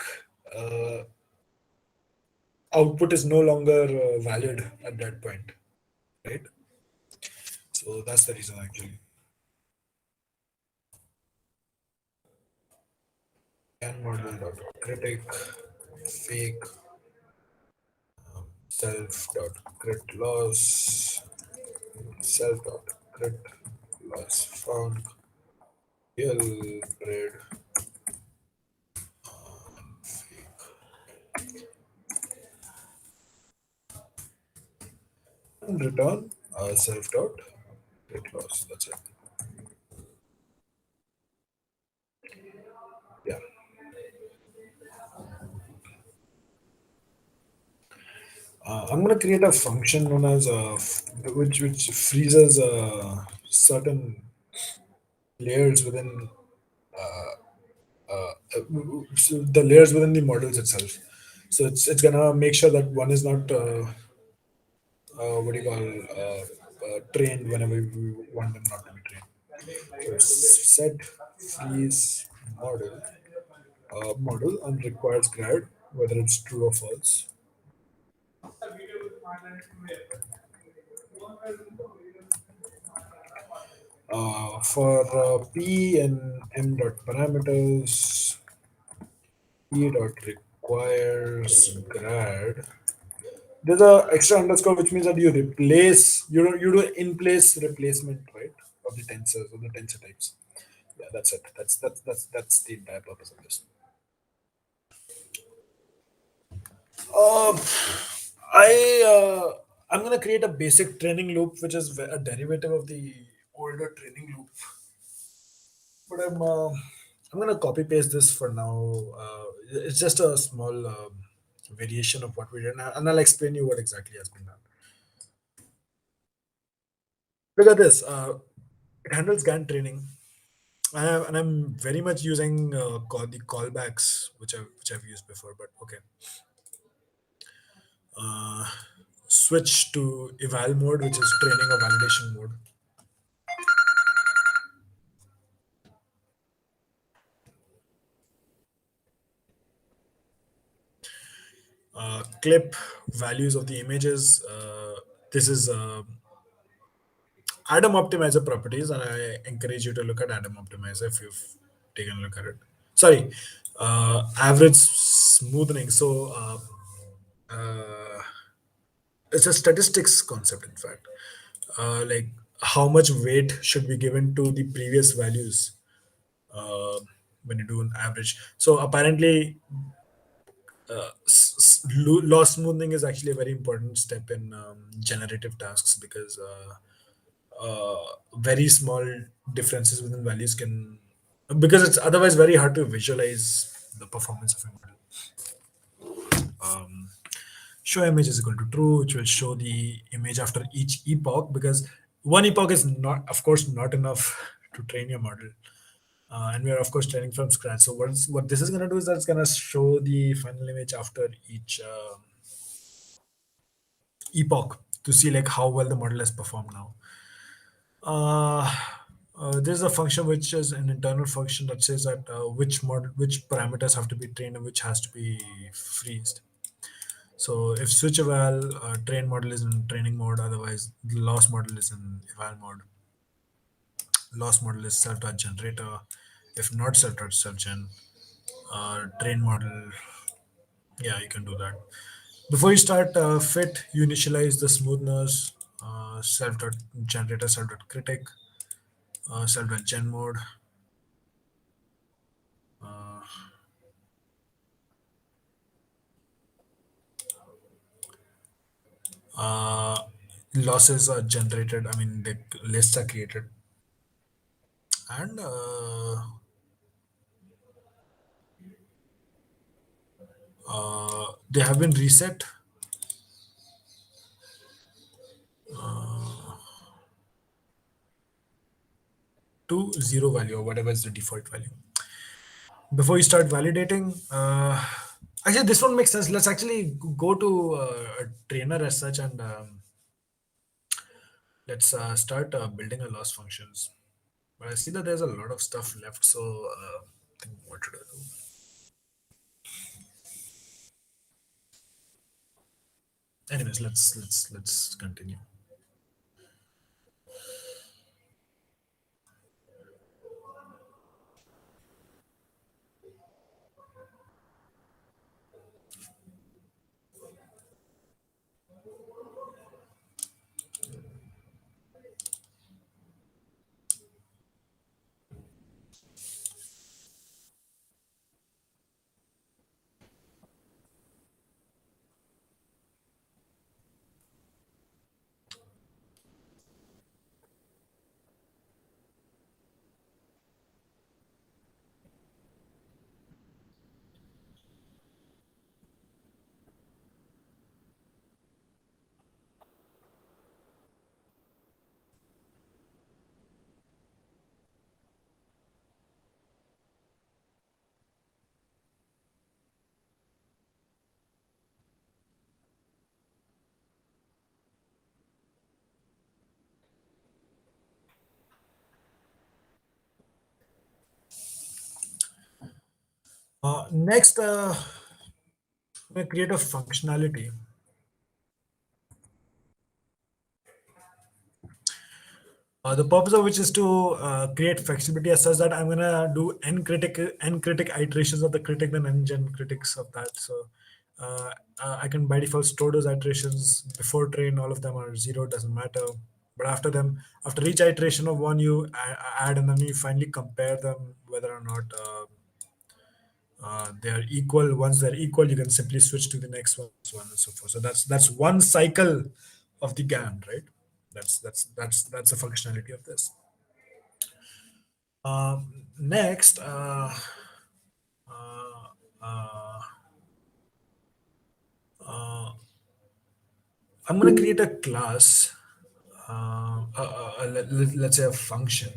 uh, output is no longer valid at that point, right? So that's the reason actually. Can model dot critic fake self dot crit loss self dot crit loss found real bread and return self dot crit loss. That's it. Yeah. I'm gonna create a function known as which freezes certain layers within so the layers within the models itself. So it's gonna make sure that one is not what do you call trained whenever we want them not to be trained. So it's set freeze model and requires grad whether it's true or false. For p and m dot parameters, p dot requires grad. There's a extra underscore which means that you replace you do in place replacement, right, of the tensors of the tensor types. Yeah, that's it. That's the entire purpose of this. Uh, I'm gonna create a basic training loop which is a derivative of the older training loop, but I'm gonna copy paste this for now. It's just a small variation of what we did, and I'll explain you what exactly has been done. Look at this. It handles GAN training, and I'm very much using the callbacks which I've used before. But okay, uh, switch to eval mode, which is training or validation mode. Clip values of the images. This is Atom Optimizer properties, and I encourage you to look at Atom Optimizer if you've taken a look at it. Sorry, average smoothing. So it's a statistics concept, in fact. Like how much weight should be given to the previous values uh, when you do an average. So apparently, loss smoothing is actually a very important step in generative tasks because very small differences within values can, because it's otherwise very hard to visualize the performance of a model. Show image is equal to true, which will show the image after each epoch, because one epoch is not, of course, not enough to train your model. And we are of course training from scratch. So what this is going to do is that it's going to show the final image after each epoch to see like how well the model has performed now. Uh, there's a function which is an internal function that says that which parameters have to be trained and which has to be freezed. So if switch eval train model is in training mode, otherwise the loss model is in eval mode. Loss model is self generator. If not self gen, train model, yeah, you can do that. Before you start fit, you initialize the smoothness, self generator, self critic, self gen mode. uh, losses are generated. I mean, the lists are created, and they have been reset to zero value or whatever is the default value. Before you start validating, actually, this one makes sense. Let's actually go to a trainer as such, and let's start building a loss functions. But I see that there's a lot of stuff left, so think what should I do? Anyways, let's continue. Next, we create a functionality. The purpose of which is to create flexibility as such that I'm gonna do n critic iterations of the critic, then n gen critics of that. So uh, I can by default store those iterations before train. All of them are zero, doesn't matter. But after them, after each iteration of one, you add, and then you finally compare them whether or not they are equal. Once they're equal, you can simply switch to the next one, so on and so forth. So that's one cycle of the GAN, right? That's the functionality of this. Next, uh, uh, uh, I'm going to create a class, let's say a function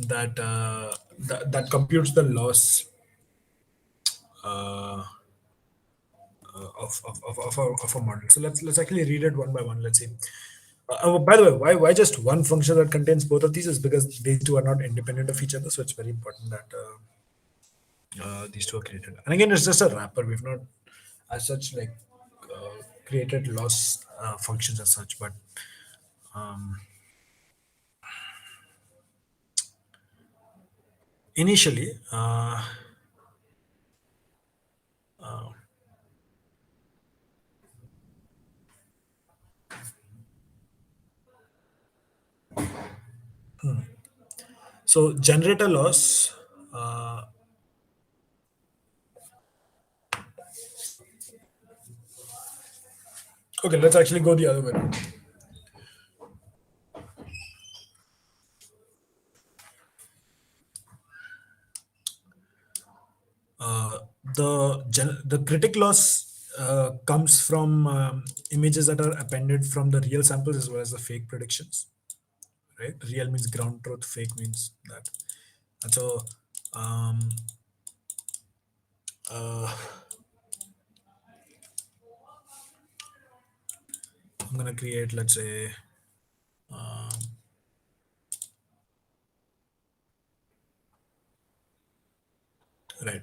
that computes the loss uh, of a model. So let's actually read it one by one. Let's see. By the way, why just one function that contains both of these is because these two are not independent of each other. So it's very important that these two are created. And again, it's just a wrapper. We've not, as such, like created loss functions as such. But initially, so generate a loss. Okay, let's actually go the other way. The critic loss comes from images that are appended from the real samples as well as the fake predictions. Right? Real means ground truth. Fake means that. And so um, uh, I'm gonna create, let's say, right.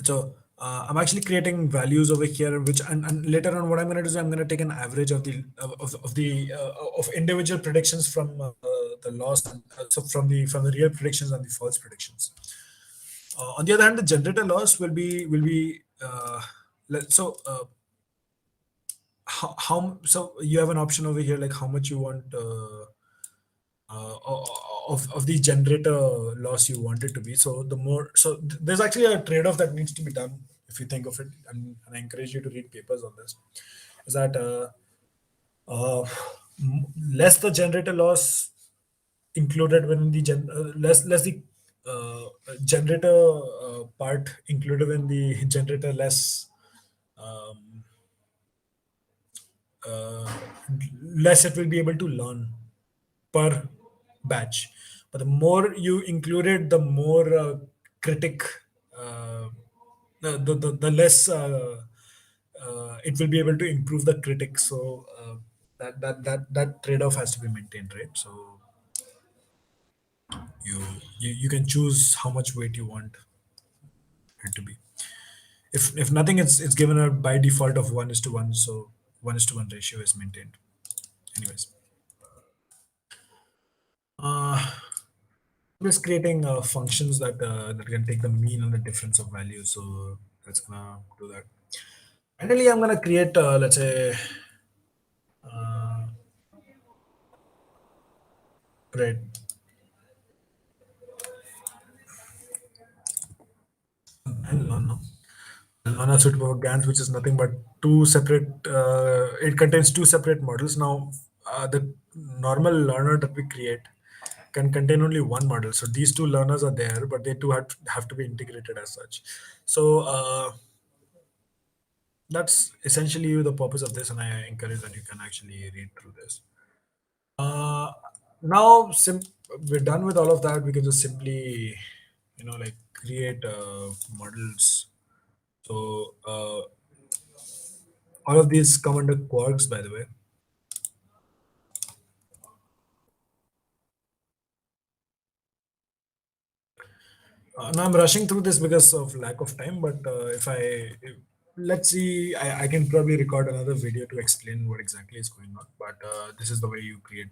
So I'm actually creating values over here, which and later on what I'm going to do is I'm going to take an average of of individual predictions from the loss, so from the real predictions and the false predictions. On the other hand, the generator loss will be so how so you have an option over here like how much you want. Of the generator loss you want it to be. So the more, so there's actually a trade-off that needs to be done if you think of it, and I encourage you to read papers on this. is that uh, less the generator loss included when the less the generator part included in the generator, um, uh, less it will be able to learn per batch. But the more you included, the more critic, uh, the less it will be able to improve the critic. So that trade-off has to be maintained, right? So you, you can choose how much weight you want it to be. If nothing, it's given a by default of 1:1, so 1:1 ratio is maintained. Anyways, uh, just creating functions that can take the mean and the difference of values. So that's gonna do that. Finally, I'm gonna create let's say uh, right no, Lana suitable GANs, which is nothing but two separate. It contains two separate models. Now, the normal learner that we create can contain only one model. So these two learners are there, but they two have to be integrated as such. So that's essentially the purpose of this, and I encourage that you can actually read through this. Uh, now, we're done with all of that. We can just simply, like create models. So all of these come under quarks, by the way. Now I'm rushing through this because of lack of time, but let's see, I can probably record another video to explain what exactly is going on. But this is the way you create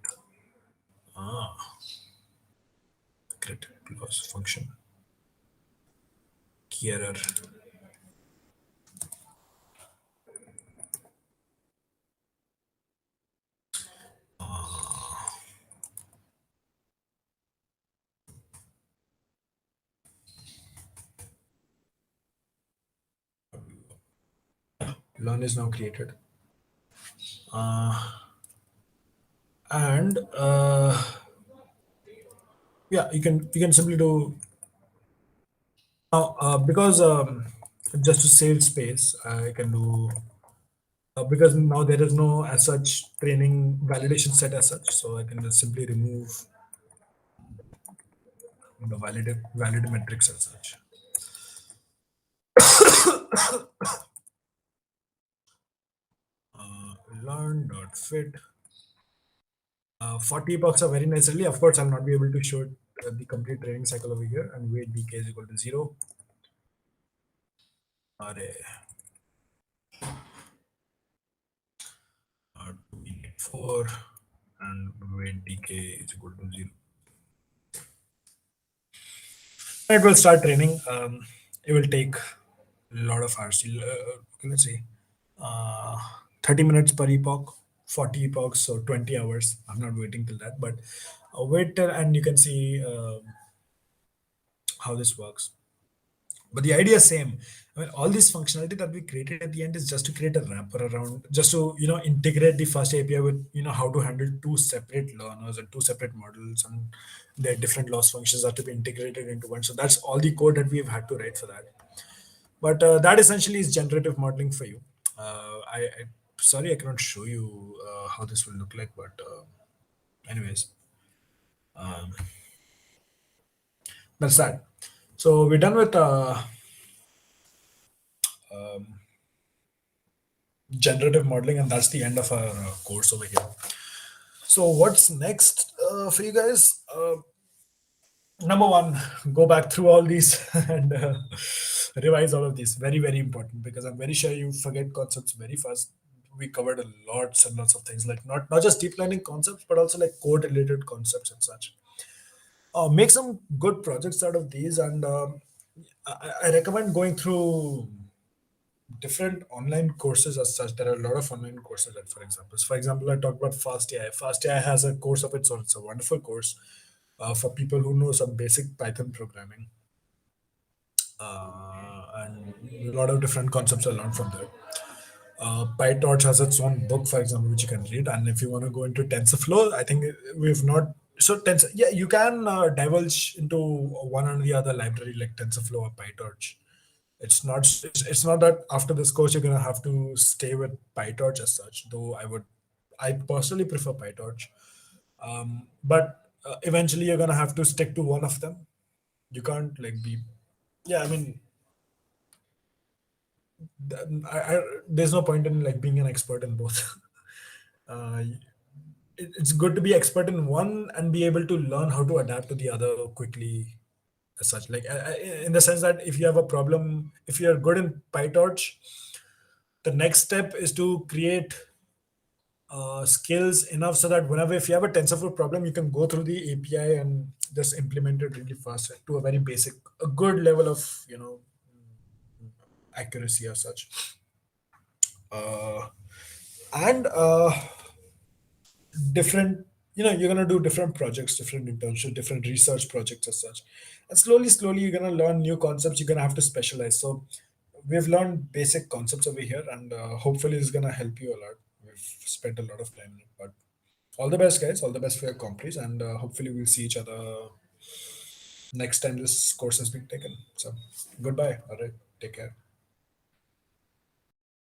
grid loss function key error. Learn is now created, and yeah, you can simply do now because just to save space, I can do because now there is no as such training validation set as such, so I can just simply remove the valid metrics as such. Learn.fit. 40 bucks are very nicely. Of course, I'll not be able to show the complete training cycle over here, and weight dk is equal to 0. Array 4 and weight dk is equal to 0. It will start training. It will take a lot of hours. Okay, let's see. Uh, 30 minutes per epoch, 40 epochs, so 20 hours. I'm not waiting till that, but wait till, and you can see how this works. But the idea is same. I mean, all this functionality that we created at the end is just to create a wrapper around, just to integrate the first API with how to handle two separate learners and two separate models, and their different loss functions are to be integrated into one. So that's all the code that we've had to write for that. But that essentially is generative modeling for you. I sorry I cannot show you how this will look like, but anyways, that's that. So we're done with generative modeling, and that's the end of our course over here. So what's next for you guys? Number one, go back through all these and revise all of these. Very, very important, because I'm very sure you forget concepts very fast. We covered a lots and lots of things, like not just deep learning concepts, but also like code related concepts and such. Make some good projects out of these, and I recommend going through different online courses as such. There are a lot of online courses, like for example, I talked about FastAI. FastAI has a course of its own. It's a wonderful course for people who know some basic Python programming, and a lot of different concepts are learned from there. PyTorch has its own book, for example, which you can read. And if you want to go into TensorFlow, I think we've not. So Tensor, yeah, you can divulge into one or the other library like TensorFlow or PyTorch. It's not that after this course you're gonna have to stay with PyTorch as such. Though I personally prefer PyTorch. But eventually you're gonna have to stick to one of them. You can't like be. Yeah, I mean, there's no point in like being an expert in both. uh, it's good to be expert in one and be able to learn how to adapt to the other quickly as such, like in the sense that if you have a problem, if you're good in PyTorch, the next step is to create skills enough so that whenever if you have a TensorFlow problem, you can go through the API and just implement it really fast to a very basic, a good level of accuracy as such. uh, and different, you're going to do different projects, different internships, different research projects as such, and slowly you're going to learn new concepts. You're going to have to specialize. So we've learned basic concepts over here, and hopefully it's going to help you a lot. We've spent a lot of time in it, but all the best, guys. All the best for your compres, and hopefully we'll see each other next time this course has been taken. So goodbye. All right, take care.